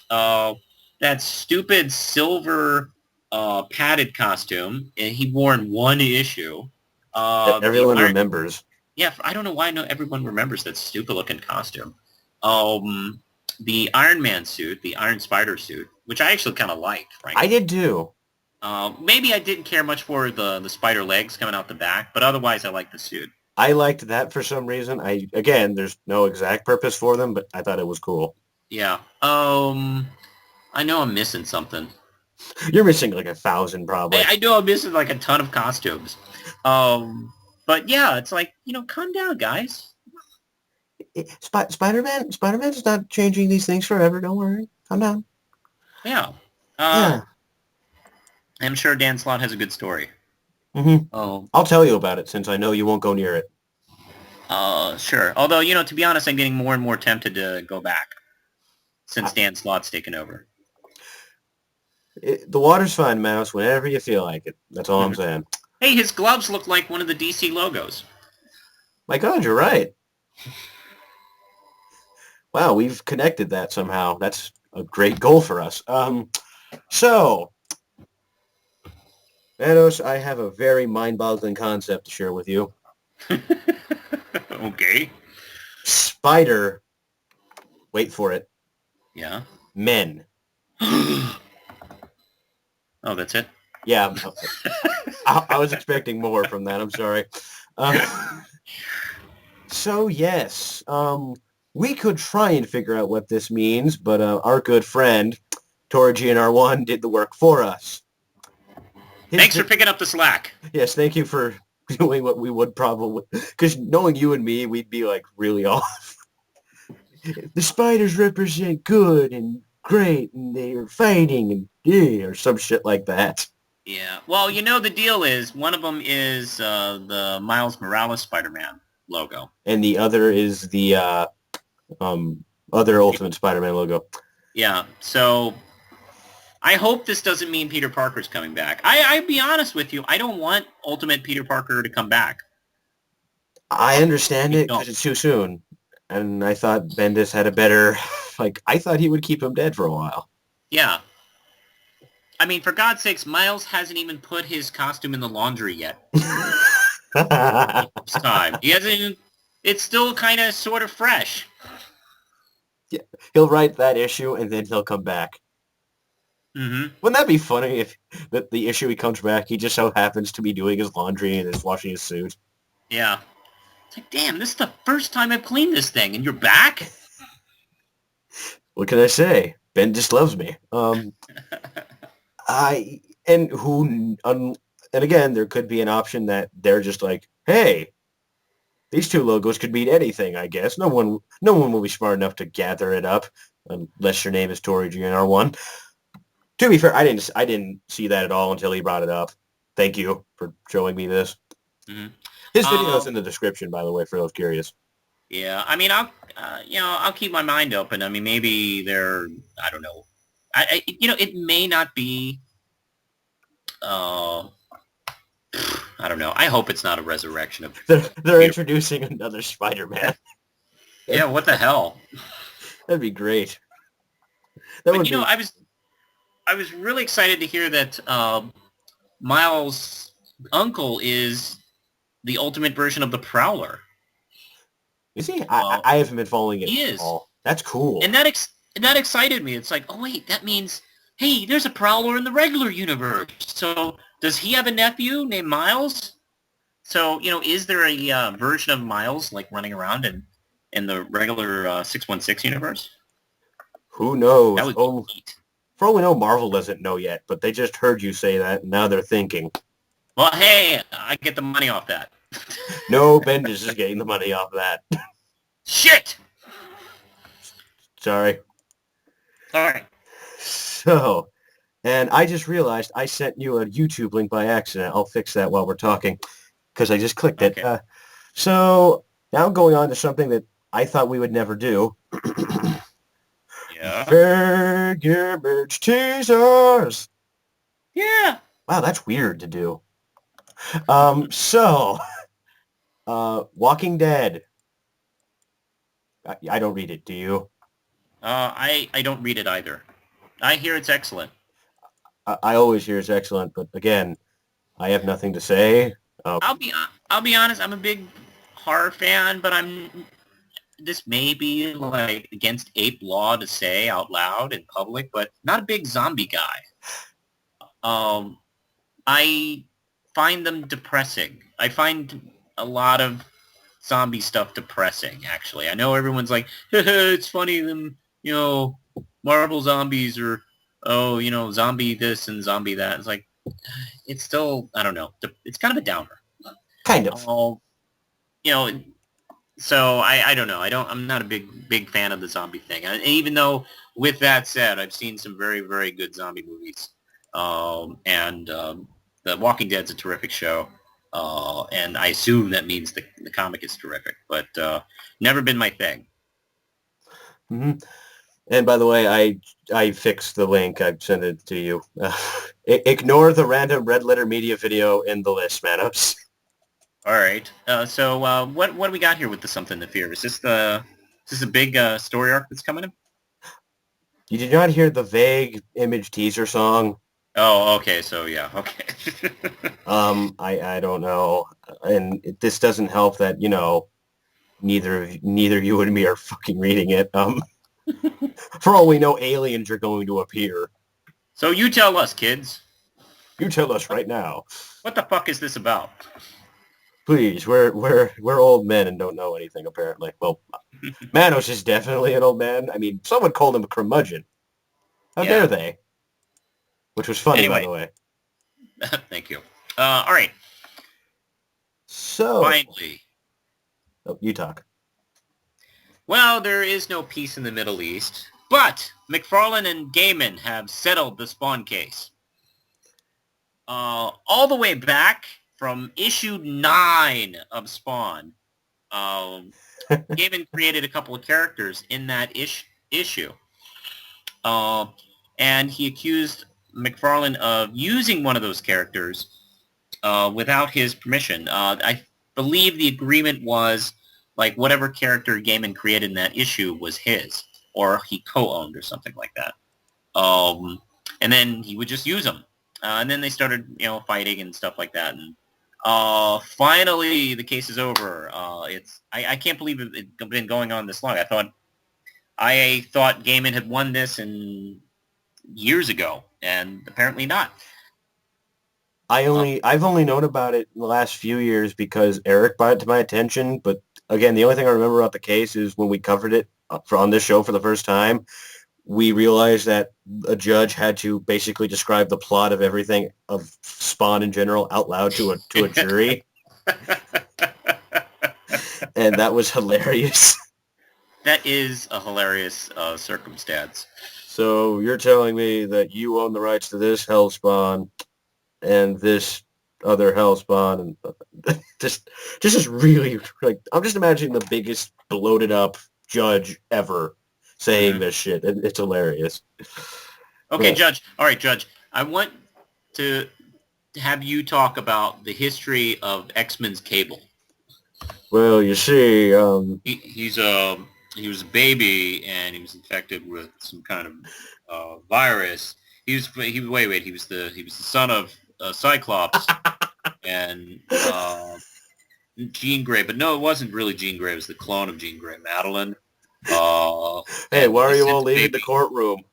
that stupid silver padded costume, and he wore in one issue. That everyone remembers. Yeah, I don't know why everyone remembers that stupid looking costume. The Iron Man suit, the Iron Spider suit, which I actually kind of liked, frankly. I did too. Maybe I didn't care much for the spider legs coming out the back, but otherwise I liked the suit. I liked that for some reason. Again, there's no exact purpose for them, but I thought it was cool. Yeah. I know I'm missing something. You're missing like 1,000 probably. I know I'm missing like a ton of costumes. But yeah, it's like, calm down, guys. Spider-Man's not changing these things forever. Don't worry. Calm down. Yeah. Yeah. I'm sure Dan Slott has a good story. Mm-hmm. Oh. I'll tell you about it since I know you won't go near it. Sure. Although, to be honest, I'm getting more and more tempted to go back since Dan Slott's taken over. The water's fine, Mouse, whenever you feel like it. That's all I'm saying. Hey, his gloves look like one of the DC logos. My God, you're right. Wow, we've connected that somehow. That's a great goal for us. So, Manos, I have a very mind-boggling concept to share with you. Okay. Spider, wait for it. Yeah. Men Oh, that's it? Yeah, I was expecting more from that. I'm sorry. Uh, so yes, we could try and figure out what this means, but our good friend Tori GNR1 did the work for us. Thanks for picking up the slack. Yes, thank you for doing what we would probably, because knowing you and me, we'd be like really off. The spiders represent good and great, and they are fighting, and yeah, or some shit like that. Yeah. Well, you know, the deal is one of them is the Miles Morales Spider-Man logo. And the other is the other Ultimate Spider-Man logo. Yeah. So I hope this doesn't mean Peter Parker's coming back. I'll be honest with you. I don't want Ultimate Peter Parker to come back. I understand it because it's too soon. And I thought Bendis had a better, like, I thought he would keep him dead for a while. Yeah. I mean, for God's sakes, Miles hasn't even put his costume in the laundry yet. It's time. He hasn't even, it's still kind of sort of fresh. Yeah, he'll write that issue and then he'll come back. Mm-hmm. Wouldn't that be funny if the issue he comes back, he just so happens to be doing his laundry and is washing his suit? Yeah. It's like, damn, this is the first time I've cleaned this thing, and you're back? What can I say? Ben just loves me. And again, there could be an option that they're just like, hey, these two logos could mean anything, I guess. No one will be smart enough to gather it up unless your name is Tori GNR1. To be fair, I didn't see that at all until he brought it up. Thank you for showing me this. Mm-hmm. His video is in the description, by the way, for those curious. Yeah, I mean, I'll keep my mind open. I mean, maybe I don't know. It may not be. I don't know. I hope it's not a resurrection of. They're introducing another Spider-Man. Yeah, what the hell? That'd be great. I was really excited to hear that Miles' uncle is the ultimate version of the Prowler. Is he? I haven't been following it at all. That's cool. And that excited me. It's like, oh wait, that means, hey, there's a Prowler in the regular universe. So does he have a nephew named Miles? So, is there a version of Miles like running around in the regular 616 universe? Who knows? That would be neat. For all we know, Marvel doesn't know yet, but they just heard you say that, and now they're thinking. Well, hey, I get the money off that. No, Bendis is getting the money off that. Shit! Sorry. All right. So, and I just realized I sent you a YouTube link by accident. I'll fix that while we're talking, because I just clicked it. Okay. So, now going on to something that I thought we would never do. Yeah. Figure merch teasers. Yeah. Wow, that's weird to do. Walking Dead. I don't read it. Do you? I don't read it either. I hear it's excellent. I always hear it's excellent, but again, I have nothing to say. I'll be honest. I'm a big horror fan, but this may be like against ape law to say out loud in public, but not a big zombie guy. I find them depressing. I find a lot of zombie stuff depressing, actually. I know everyone's like, it's funny, them, Marvel zombies or, zombie this and zombie that. It's like, it's still, I don't know. It's kind of a downer. Kind of. So I don't know. I'm not a big fan of the zombie thing. And even though, with that said, I've seen some very, very good zombie movies. The Walking Dead's a terrific show. And I assume that means the comic is terrific, but never been my thing. Mm-hmm. And by the way, I fixed the link. I sent it to you. Ignore the random Red Letter Media video in the list, Manos. All right. So what do we got here with the Something to Fear? Is this a big story arc that's coming in? You did not hear the vague image teaser song? Oh, okay. So yeah, okay. I don't know, and this doesn't help that neither you and me are fucking reading it. For all we know, aliens are going to appear. So you tell us, kids. You tell us right now. What the fuck is this about? Please, we're old men and don't know anything, apparently. Well, Manos is definitely an old man. I mean, someone called him a curmudgeon. How dare they? Which was funny, by Anyway. the way. Thank you. All right. So... Finally. Oh, you talk. Well, there is no peace in the Middle East, but McFarlane and Gaiman have settled the Spawn case. All the way back from issue 9 of Spawn, Gaiman created a couple of characters in that issue. And he accused McFarlane of using one of those characters without his permission. I believe the agreement was like whatever character Gaiman created in that issue was his, or he co-owned or something like that. And then he would just use them. And then they started, fighting and stuff like that. And finally, the case is over. I can't believe it's been going on this long. I thought Gaiman had won this years ago, and apparently not. I've only known about it in the last few years because Eric brought it to my attention. But again, the only thing I remember about the case is when we covered it on this show for the first time, we realized that a judge had to basically describe the plot of everything of Spawn in general out loud to a jury. And that was hilarious. That is a hilarious circumstance. So you're telling me that you own the rights to this Hellspawn and this other Hellspawn, and just is really, like, I'm just imagining the biggest bloated up judge ever saying this shit. It's hilarious. Okay, Yeah. Judge. All right, Judge. I want to have you talk about the history of X-Men's Cable. Well, you see, He was a baby and he was infected with some kind of virus. He was the son of Cyclops and Jean Grey, but no, it wasn't really Jean Grey. It was the clone of Jean Grey, Madeline. Hey, why are you all leaving the courtroom?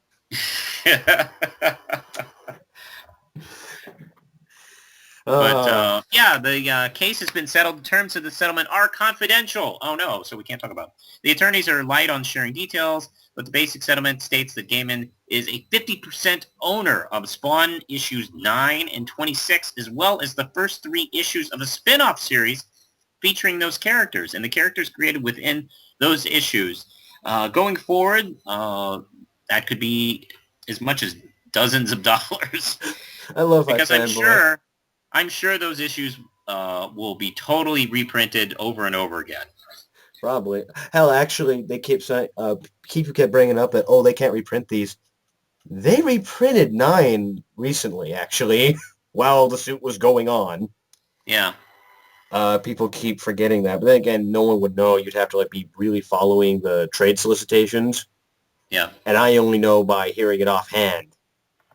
But the case has been settled. The terms of the settlement are confidential. Oh no, so we can't talk about it. The attorneys are light on sharing details, but the basic settlement states that Gaiman is a 50% owner of Spawn issues 9 and 26, as well as the first 3 issues of a spin-off series featuring those characters and the characters created within those issues. Going forward, that could be as much as dozens of dollars. I love that because I'm sure those issues will be totally reprinted over and over again. Probably. Hell, actually, they kept bringing up that, they can't reprint these. They reprinted 9 recently, actually, while the suit was going on. Yeah. People keep forgetting that. But then again, no one would know. You'd have to be really following the trade solicitations. Yeah. And I only know by hearing it offhand,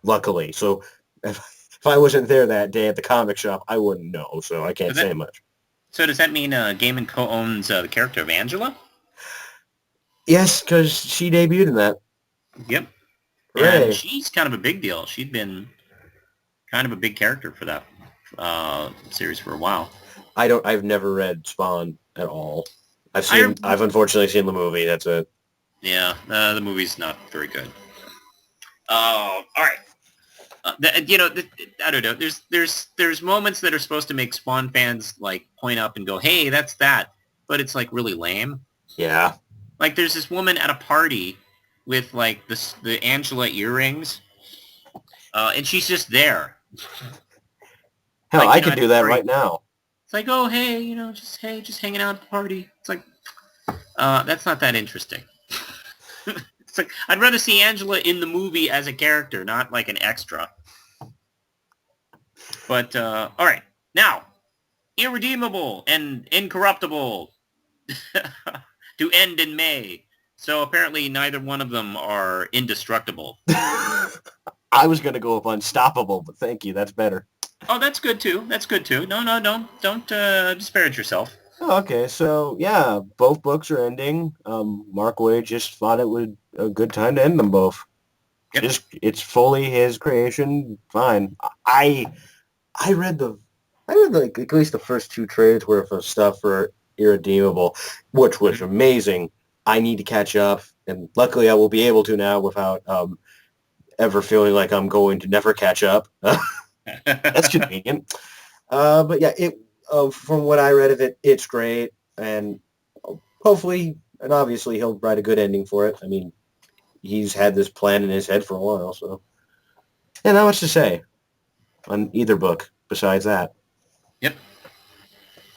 luckily. So if I wasn't there that day at the comic shop, I wouldn't know. So I can't say much. So does that mean Gaiman co-owns the character of Angela? Yes, because she debuted in that. Yep. Hooray. And she's kind of a big deal. She'd been kind of a big character for that series for a while. I've never read Spawn at all. I've unfortunately seen the movie. That's it. Yeah, the movie's not very good. All right. I don't know. There's moments that are supposed to make Spawn fans point up and go, "Hey, that's that," but it's really lame. Yeah. There's this woman at a party with the Angela earrings, and she's just there. Hell, I could do that right now. It's oh, hey, just hanging out at the party. It's that's not that interesting. It's I'd rather see Angela in the movie as a character, not an extra. But, all right. Now, Irredeemable and Incorruptible to end in May. So apparently neither one of them are indestructible. I was going to go with Unstoppable, but thank you. That's better. Oh, that's good too. No, don't disparage yourself. Oh, okay, so yeah, both books are ending. Mark Waid just thought it would a good time to end them both. Yep. Just it's fully his creation. Fine. I read the I read like at least the first two trades worth of stuff for Irredeemable, which was Mhm. amazing. I need to catch up, and luckily I will be able to now without ever feeling like I'm going to never catch up. That's convenient. But yeah, it from what I read of it, it's great, and hopefully and obviously he'll write a good ending for it. I mean, he's had this plan in his head for a while, so yeah, not much to say on either book besides that. Yep.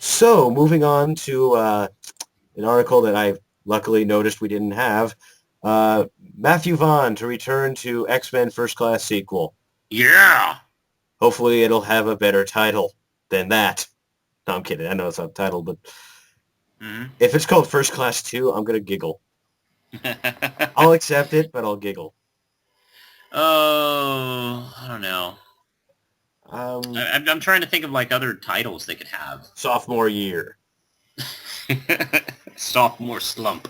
So moving on to an article that I luckily noticed we didn't have. Matthew Vaughn to return to X-Men First Class sequel. Yeah. Hopefully it'll have a better title than that. No, I'm kidding. I know it's not title, but Hmm. if it's called First Class 2, I'm going to giggle. I'll accept it, but I'll giggle. Oh, I don't know. Um, I'm trying to think of like other titles they could have. sophomore year. Sophomore slump.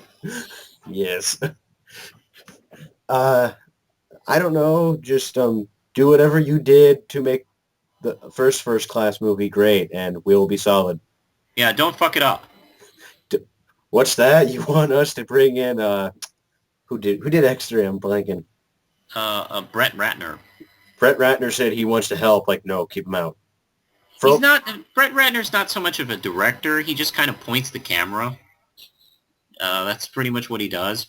Yes. Uh, I don't know. Just do whatever you did to make the first class movie great, and we'll be solid. Yeah, don't fuck it up. What's that? You want us to bring in who did X3? I'm blanking. Brett Ratner. Brett Ratner said he wants to help. Like, no, keep him out. He's Fro- not. Brett Ratner's not so much of a director. He just kind of points the camera. That's pretty much what he does.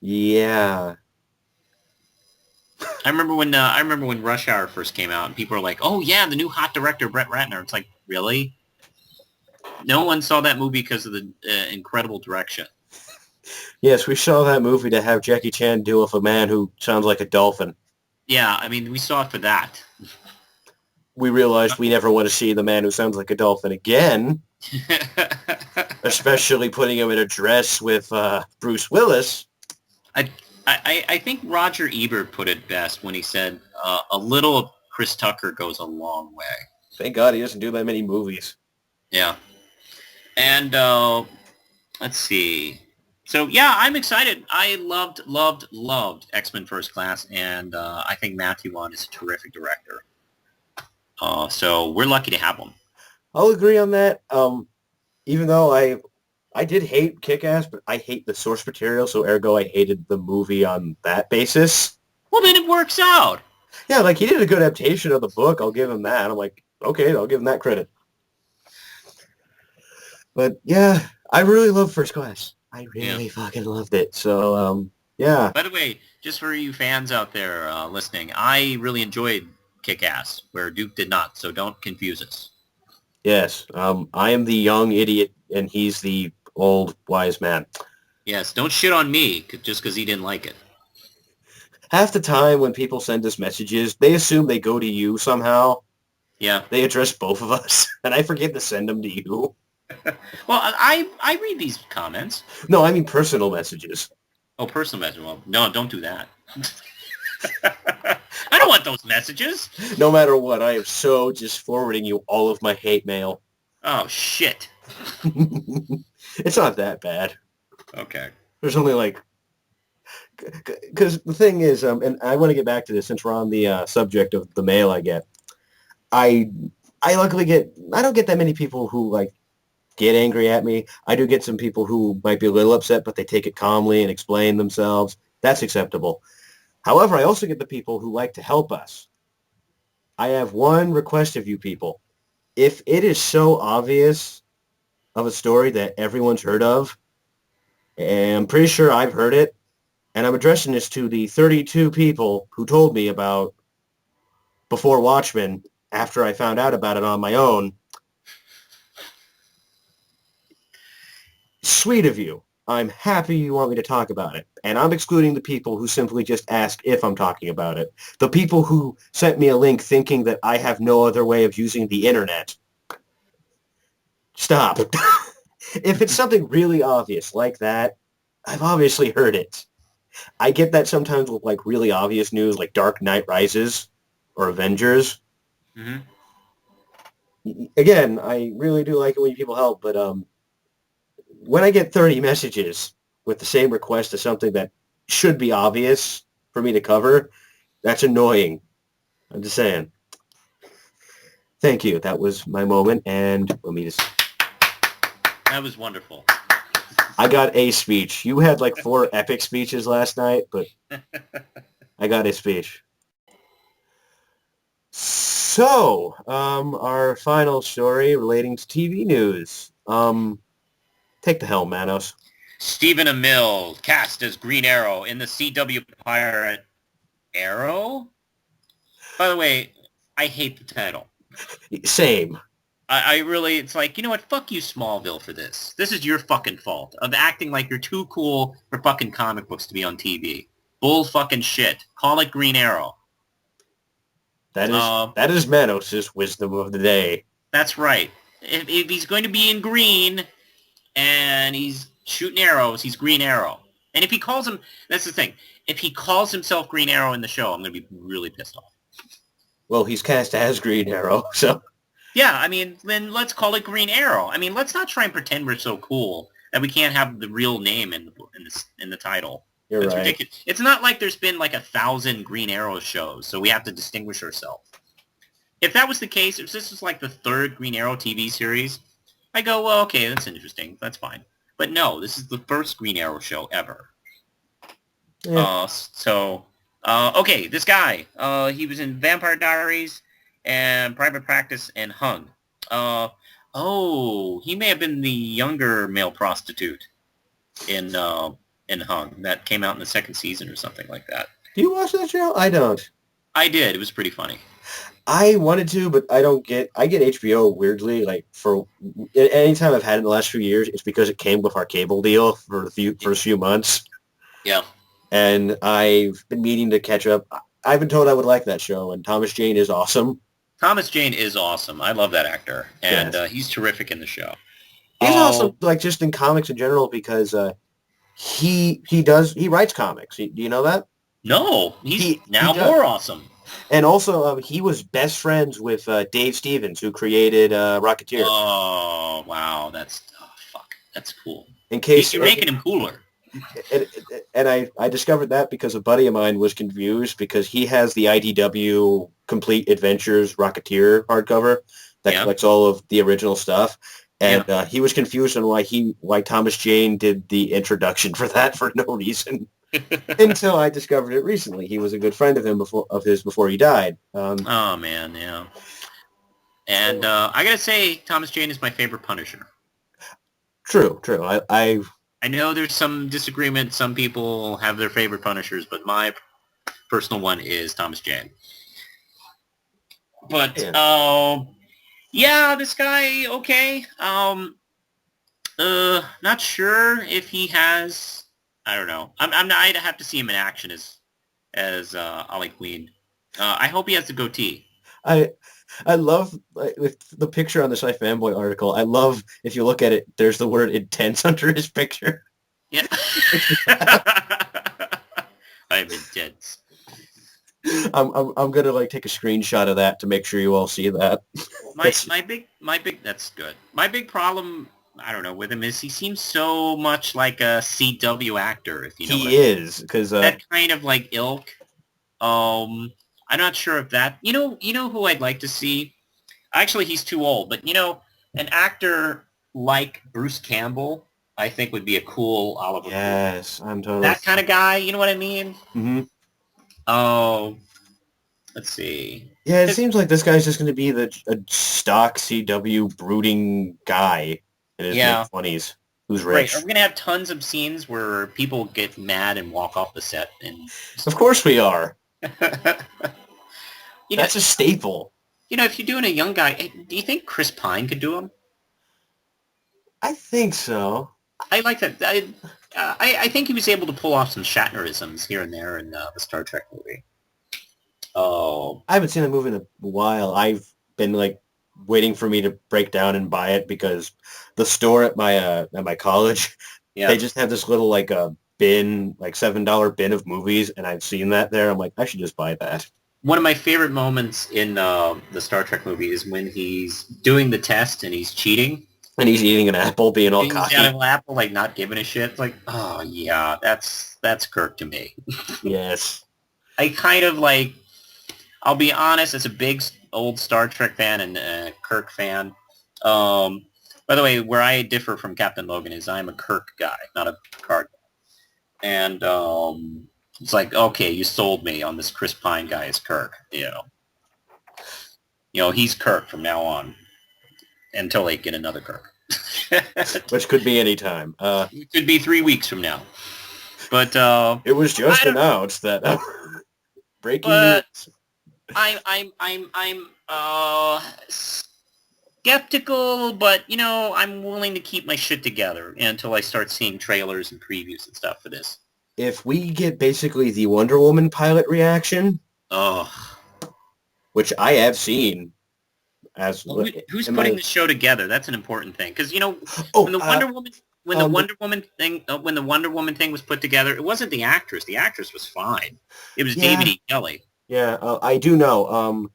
yeah. I remember when Rush Hour first came out, and people were like, "Oh yeah, the new hot director Brett Ratner." It's like, really? No one saw that movie because of the incredible direction. Yes, we saw that movie to have Jackie Chan deal with a man who sounds like a dolphin. Yeah, I mean, we saw it for that. We realized we never want to see the man who sounds like a dolphin again, especially putting him in a dress with Bruce Willis. I, I think Roger Ebert put it best when he said, "A little of Chris Tucker goes a long way." Thank God he doesn't do that many movies. Yeah, and let's see. So yeah, I'm excited. I loved X-Men First Class, and I think Matthew Vaughn is a terrific director. So we're lucky to have him. I'll agree on that. Even though I did hate Kick-Ass, but I hate the source material, so ergo I hated the movie on that basis. Well, then it works out. Yeah, like he did a good adaptation of the book. I'll give him that. I'm like, okay, I'll give him that credit. But yeah, I really love First Class. I Yeah. really fucking loved it. So yeah, By the way, just for you fans out there listening, I really enjoyed Kick-Ass, where Duke did not. So don't confuse us. yes. I am the young idiot, and he's the old wise man. Yes, don't shit on me just because he didn't like it. Half the time when people send us messages, they assume they go to you somehow. Yeah. They address both of us, and I forget to send them to you. Well, I read these comments. No, I mean personal messages. Oh, personal message. Well, no, don't do that. I don't want those messages. No matter what, I am so just forwarding you all of my hate mail. Oh, shit. It's not that bad. Okay. There's only like, because the thing is, and I want to get back to this since we're on the subject of the mail I get. I luckily I don't get that many people who like get angry at me. I do get some people who might be a little upset, but they take it calmly and explain themselves. That's acceptable. However, I also get the people who like to help us. I have one request of you people. If it is so obvious of a story that everyone's heard of, and I'm pretty sure I've heard it, and I'm addressing this to the 32 people who told me about before Watchmen after I found out about it on my own. Sweet of you. I'm happy you want me to talk about it. And I'm excluding the people who simply just ask if I'm talking about it. The people who sent me a link thinking that I have no other way of using the internet. Stop. If it's something really obvious like that, I've obviously heard it. I get that sometimes with like really obvious news like Dark Knight Rises or Avengers. Mm-hmm. Again, I really do like it when people help, but when I get 30 messages with the same request as something that should be obvious for me to cover, that's annoying. I'm just saying. Thank you. That was my moment, and let me just... That was wonderful. I got a speech. You had like 4 epic speeches last night, but I got a speech. So, our final story relating to TV news. Take the helm, Manos. Stephen Amell cast as Green Arrow in the CW pirate Arrow? By the way, I hate the title. Same. I really, it's like, you know what, fuck you, Smallville, for this. This is your fucking fault of acting like you're too cool for fucking comic books to be on TV. Bull fucking shit. Call it Green Arrow. That is Manos' wisdom of the day. That's right. If he's going to be in green and he's shooting arrows, he's Green Arrow. And if he calls him, that's the thing, if he calls himself Green Arrow in the show, I'm going to be really pissed off. Well, he's cast as Green Arrow, so... Yeah, I mean, then let's call it Green Arrow. I mean, let's not try and pretend we're so cool that we can't have the real name in the title. That's right. Ridiculous. It's not like there's been like 1,000 Green Arrow shows, so we have to distinguish ourselves. If that was the case, if this was like the 3rd Green Arrow TV series, I go, well, okay, that's interesting. That's fine. But no, this is the first Green Arrow show ever. Yeah. Okay, this guy, he was in Vampire Diaries and Private Practice and Hung. He may have been the younger male prostitute in Hung. That came out in the 2nd season or something like that. Do you watch that show? I don't. I did. It was pretty funny. I wanted to, but I get HBO weirdly, like for any time I've had it in the last few years, it's because it came with our cable deal for the first few months. Yeah. And I've been meaning to catch up. I've been told I would like that show, and Thomas Jane is awesome. Thomas Jane is awesome. I love that actor, and Yes. He's terrific in the show. He's awesome, like just in comics in general, because he writes comics. Do you know that? No, he's now he does. more awesome. And also, he was best friends with Dave Stevens, who created Rocketeer. Oh wow, that's cool. In case you're making him cooler. And I discovered that because a buddy of mine was confused because he has the IDW Complete Adventures Rocketeer hardcover that collects all of the original stuff. And he was confused on why Thomas Jane did the introduction for that for no reason. Until I discovered it recently. He was a good friend of him before he died. Oh man, yeah. And I gotta say, Thomas Jane is my favorite Punisher. True. I know there's some disagreement. Some people have their favorite Punishers, but my personal one is Thomas Jane. But this guy, okay. Not sure if he has. I don't know. I'd have to see him in action as Ollie Queen. I hope he has the goatee. I love with the picture on the Sci Fanboy article. I love if you look at it. There's the word intense under his picture. Yeah. I'm intense. I'm gonna take a screenshot of that to make sure you all see that. My big that's good. My big problem, I don't know, with him is he seems so much like a CW actor. If you know, he is because that kind of like ilk. I'm not sure if that. You know who I'd like to see. Actually, he's too old, but an actor like Bruce Campbell, I think would be a cool Oliver. Yes, I'm totally that kind of guy. You know what I mean? Mm-hmm. Oh, let's see. Yeah, it seems like this guy's just going to be a stock CW brooding guy in his mid-20s who's rich. Right. Are we going to have tons of scenes where people get mad and walk off the set? And of course we are. That's a staple. If you're doing a young guy, do you think Chris Pine could do him? I think so. I like that. I think he was able to pull off some Shatnerisms here and there in the Star Trek movie. Oh, I haven't seen the movie in a while. I've been waiting for me to break down and buy it because the store at my college, they just have this little bin, $7 bin of movies, and I've seen that there. I'm like, I should just buy that. One of my favorite moments in the Star Trek movie is when he's doing the test and he's cheating, And he's eating an apple, being all He's cocky. out of apple, like not giving a shit. It's like, oh yeah, that's Kirk to me. Yes. I kind of like. I'll be honest, as a big old Star Trek fan and Kirk fan. By the way, where I differ from Captain Logan is I'm a Kirk guy, not a Picard guy. And it's like, okay, you sold me on this Chris Pine guy as Kirk. He's Kirk from now on until they get another Kirk. Which could be any time. It could be 3 weeks from now. But it was just announced that breaking but news. I'm skeptical, but I'm willing to keep my shit together until I start seeing trailers and previews and stuff for this. If we get basically the Wonder Woman pilot reaction, which I have seen, who's putting the show together? That's an important thing, because when the Wonder Woman thing was put together, it wasn't the actress. The actress was fine. It was David E. Kelley. Yeah, I do know.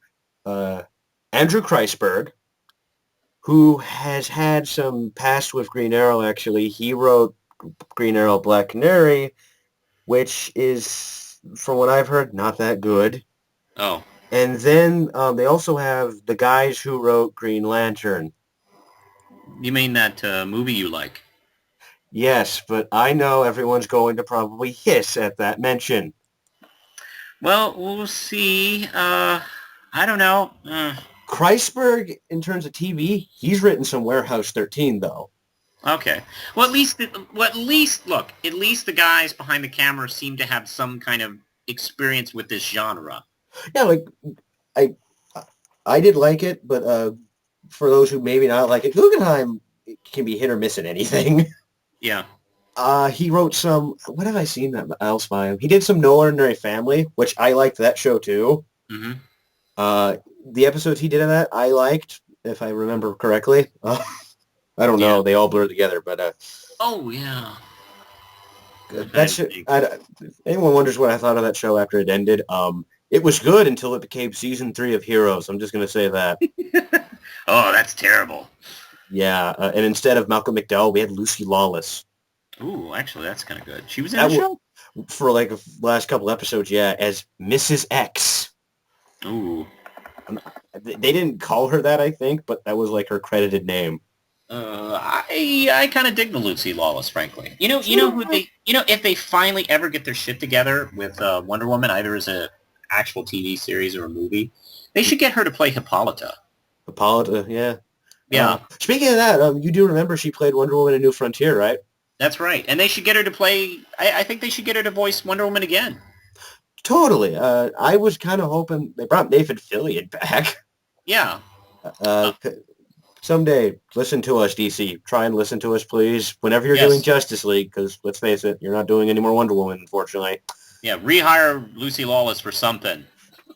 Andrew Kreisberg, who has had some past with Green Arrow, actually, he wrote Green Arrow Black Canary, which is, from what I've heard, not that good. Oh. And then they also have the guys who wrote Green Lantern. You mean that movie you like? Yes, but I know everyone's going to probably hiss at that mention. Well, we'll see. I don't know. Kreisberg, in terms of TV, he's written some Warehouse 13, though. Okay. Well, at least the guys behind the camera seem to have some kind of experience with this genre. Yeah, like, I did like it, but for those who maybe not like it, Guggenheim can be hit or miss in anything. Yeah. He wrote some, what have I seen else by him? He did some No Ordinary Family, which I liked that show too. Mm-hmm. The episodes he did of that, I liked, if I remember correctly. I don't know. They all blur together, but... oh, yeah. That show, anyone wonders what I thought of that show after it ended, it was good until it became season 3 of Heroes. I'm just going to say that. Oh, that's terrible. Yeah, and instead of Malcolm McDowell, we had Lucy Lawless. Ooh, actually, that's kind of good. She was in the show? For like the last couple episodes, yeah, as Mrs. X. Ooh. They didn't call her that, I think, but that was like her credited name. I kind of dig the Lucy Lawless, frankly. If they finally ever get their shit together with Wonder Woman, either as a actual TV series or a movie, they should get her to play Hippolyta. Hippolyta, yeah. Yeah. Speaking of that, you do remember she played Wonder Woman in New Frontier, right? That's right. And they should get her to play... I think they should get her to voice Wonder Woman again. Totally. I was kind of hoping... They brought Nathan Fillion back. Yeah. Someday, listen to us, DC. Try and listen to us, please. Whenever you're doing Justice League, because let's face it, you're not doing any more Wonder Woman, unfortunately. Yeah, rehire Lucy Lawless for something.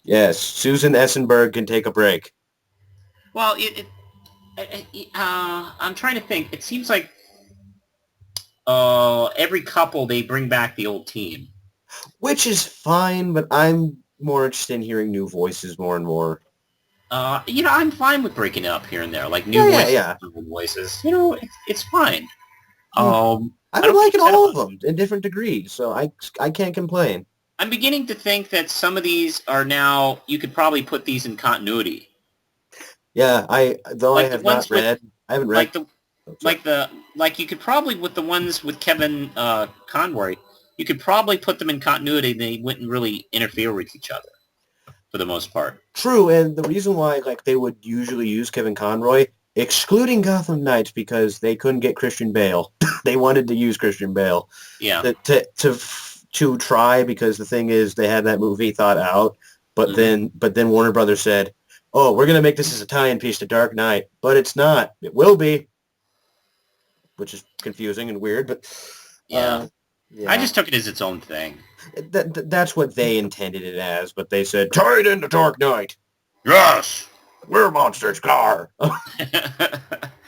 Yes, Susan Essenberg can take a break. Well, I'm trying to think. It seems like every couple, they bring back the old team. Which is fine, but I'm more interested in hearing new voices more and more. I'm fine with breaking it up here and there, like new voices. It's fine. I would like all of them in different degrees, so I can't complain. I'm beginning to think that some of these are now, you could probably put these in continuity. Yeah, I haven't read. Like you could probably, with the ones with Kevin Conroy, you could probably put them in continuity. They wouldn't really interfere with each other for the most part. True, and the reason why they would usually use Kevin Conroy, excluding Gotham Knights, because they couldn't get Christian Bale. They wanted to use Christian Bale. Yeah. To try, because the thing is, they had that movie thought out, but then Warner Brothers said, "Oh, we're gonna make this as a tie-in piece to Dark Knight," but it's not. It will be, which is confusing and weird, but yeah. I just took it as its own thing. That's what they intended it as, but they said, tie it into Dark Knight. Yes! We're Monster's car.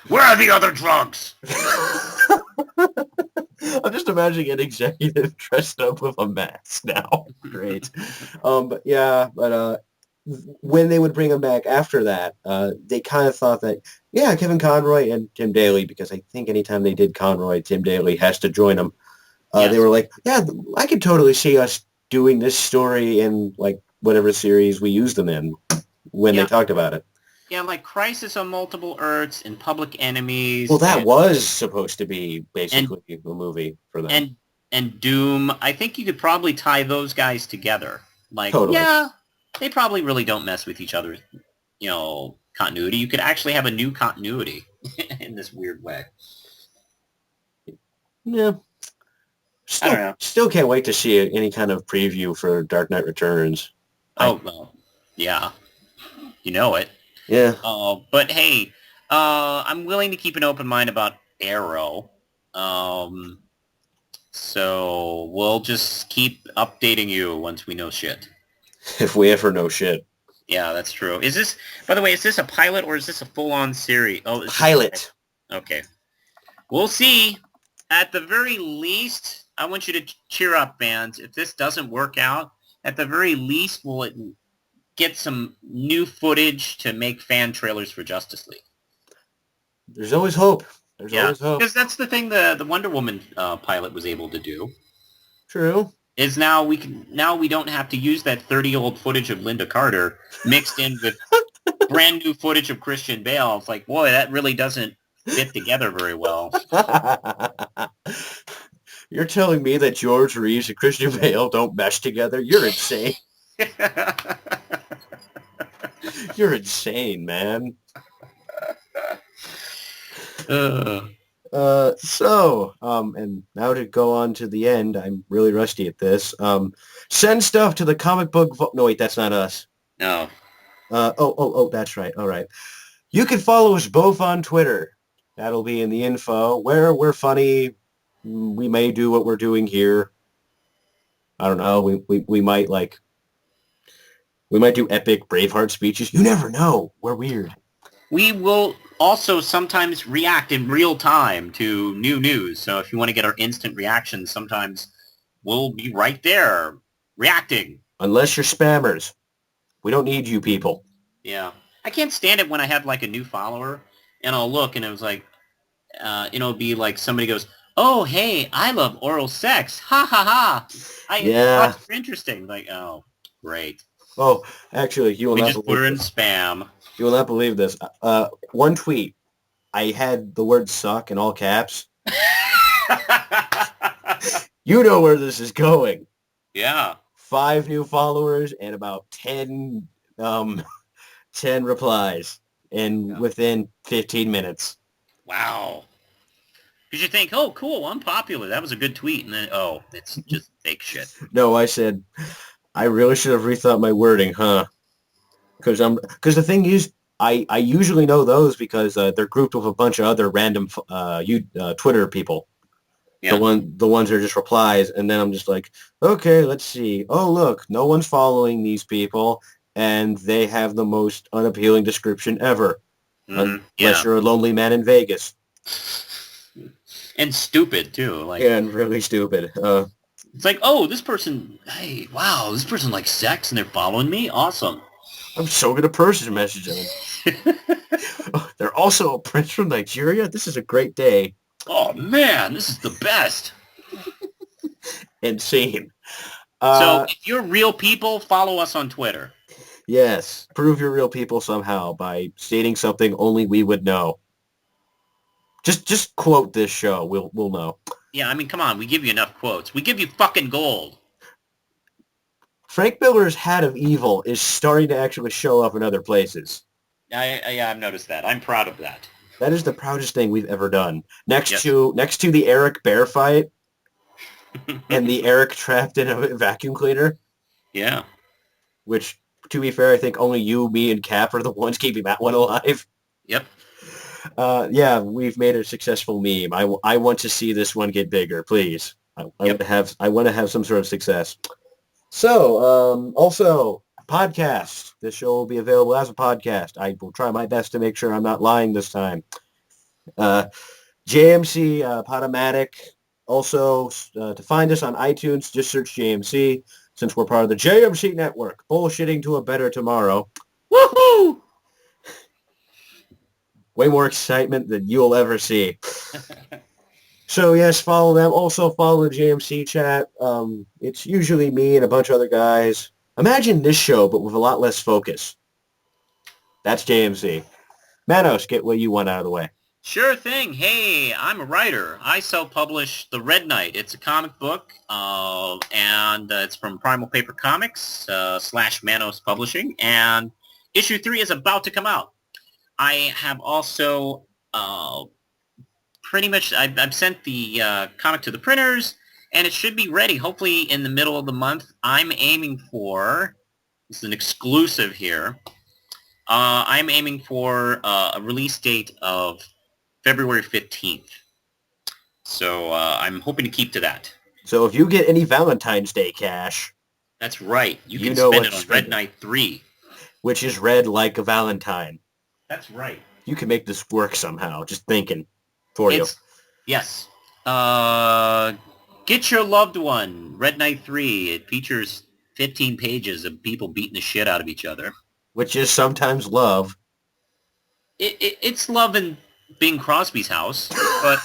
Where are the other drugs? I'm just imagining an executive dressed up with a mask now. Great. But when they would bring him back after that, they kind of thought that Yeah, Kevin Conroy and Tim Daly, because I think anytime they did Conroy, Tim Daly has to join them. They Yes. were like, yeah, I could totally see us doing this story in like whatever series we use them in when they Yeah. talked about it. Yeah, like Crisis on Multiple Earths and Public Well, Enemies that was supposed to be and basically a movie for them. and and Doom. I think you could probably tie those guys together. Like, Totally. yeah, they probably really don't mess with each other's, continuity. You could actually have a new continuity in this weird way. Yeah. I don't know. Still can't wait to see any kind of preview for Dark Knight Returns. Oh, well, yeah, you know it. Yeah. But hey, I'm willing to keep an open mind about Arrow. Um, so we'll just keep updating you once we know shit. If we ever know shit. Yeah, that's true. Is this, by the way, is this a pilot or is this a full-on series? Oh, it's Pilot. Okay. We'll see. At the very least, I want you to cheer up, fans. If this doesn't work out, at the very least, will it get some new footage to make fan trailers for Justice League? There's always hope. There's Yeah, always hope. because that's the thing the Wonder Woman pilot was able to do. True. Is now we don't have to use that 30-year-old footage of Linda Carter mixed in with brand new footage of Christian Bale. It's like, boy, that really doesn't fit together very well. You're telling me that George Reeves and Christian Bale don't mesh together? You're insane. You're insane, man. And now to go on to the end, I'm really rusty at this. Send stuff to the comic book... No, wait, that's not us. No. That's right. All right. You can follow us both on Twitter. That'll be in the info. Where we're funny, we may do what we're doing here. I don't know. We might do epic Braveheart speeches. You never know. We're weird. We will also sometimes react in real time to new news. So if you want to get our instant reactions, sometimes we'll be right there reacting. Unless you're spammers. We don't need you people. Yeah. I can't stand it when I have like a new follower and I'll look and it was like, it'll be like somebody goes, oh, hey, I love oral sex. Ha ha ha. That's interesting. Like, oh, great. Oh, actually, you will not just put her in spam. You will not believe this. One tweet, I had the word suck in all caps. You know where this is going. Yeah. 5 new followers and about 10 replies within 15 minutes. Wow. Because you think, oh, cool, I'm popular. That was a good tweet. And then, oh, it's just fake shit. No, I said, I really should have rethought my wording, huh? Because the thing is, I usually know those because they're grouped with a bunch of other random Twitter people. Yeah. The ones that are just replies, and then I'm just like, okay, let's see. Oh, look, no one's following these people, and they have the most unappealing description ever. Unless you're a lonely man in Vegas. And stupid, too. And really stupid. It's like, oh, this person, hey, wow, this person likes sex, and they're following me? Awesome. I'm so good at person messaging. They're also a prince from Nigeria? This is a great day. Oh, man, this is the best. Insane. So if you're real people, follow us on Twitter. Yes. Prove you're real people somehow by stating something only we would know. Just quote this show. We'll know. Yeah, I mean, come on. We give you enough quotes. We give you fucking gold. Frank Miller's Hat of Evil is starting to actually show up in other places. I've noticed that. I'm proud of that. That is the proudest thing we've ever done. Next to the Eric Bear fight and the Eric trapped in a vacuum cleaner. Yeah. Which, to be fair, I think only you, me, and Cap are the ones keeping that one alive. Yep. Yeah, we've made a successful meme. I want to see this one get bigger, please. I want to have some sort of success. So, also, podcast. This show will be available as a podcast. I will try my best to make sure I'm not lying this time. JMC Podomatic. Also, to find us on iTunes, just search JMC, since we're part of the JMC network. Bullshitting to a better tomorrow. Woohoo! Way more excitement than you'll ever see. So yes, follow them. Also follow the JMC chat. It's usually me and a bunch of other guys. Imagine this show, but with a lot less focus. That's JMC. Manos, get what you want out of the way. Sure thing. Hey, I'm a writer. I self-publish The Red Knight. It's a comic book, and it's from Primal Paper Comics / Manos Publishing, and issue 3 is about to come out. I have also pretty much, I've sent the comic to the printers, and it should be ready hopefully in the middle of the month. I'm aiming for, this is an exclusive here, I'm aiming for a release date of February 15th. So I'm hoping to keep to that. So if you get any Valentine's Day cash... That's right. You can spend it on Red Knight 3. Which is red like a Valentine. That's right. You can make this work somehow. Just thinking for you. Yes. Get Your Loved One, Red Knight 3. It features 15 pages of people beating the shit out of each other. Which is sometimes love. It's love in Bing Crosby's house, but...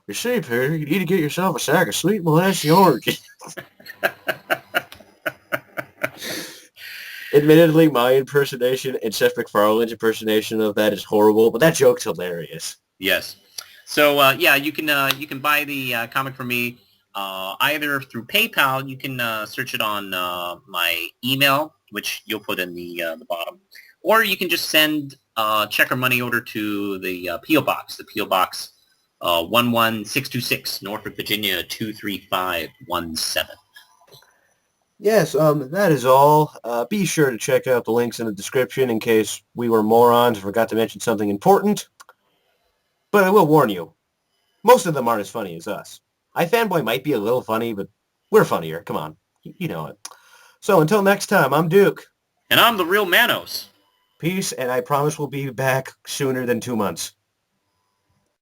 You see, Perry, you need to get yourself a sack of sweet molasses orange. Admittedly, my impersonation and Seth MacFarlane's impersonation of that is horrible, but that joke's hilarious. Yes. So, yeah, you can buy the comic from me either through PayPal. You can search it on my email, which you'll put in the bottom. Or you can just send check or money order to the P.O. Box, the P.O. Box 11626, Norfolk, Virginia 23517. Yes, that is all. Be sure to check out the links in the description in case we were morons and forgot to mention something important. But I will warn you, most of them aren't as funny as us. iFanboy might be a little funny, but we're funnier. Come on. You know it. So until next time, I'm Duke. And I'm the real Manos. Peace, and I promise we'll be back sooner than 2 months.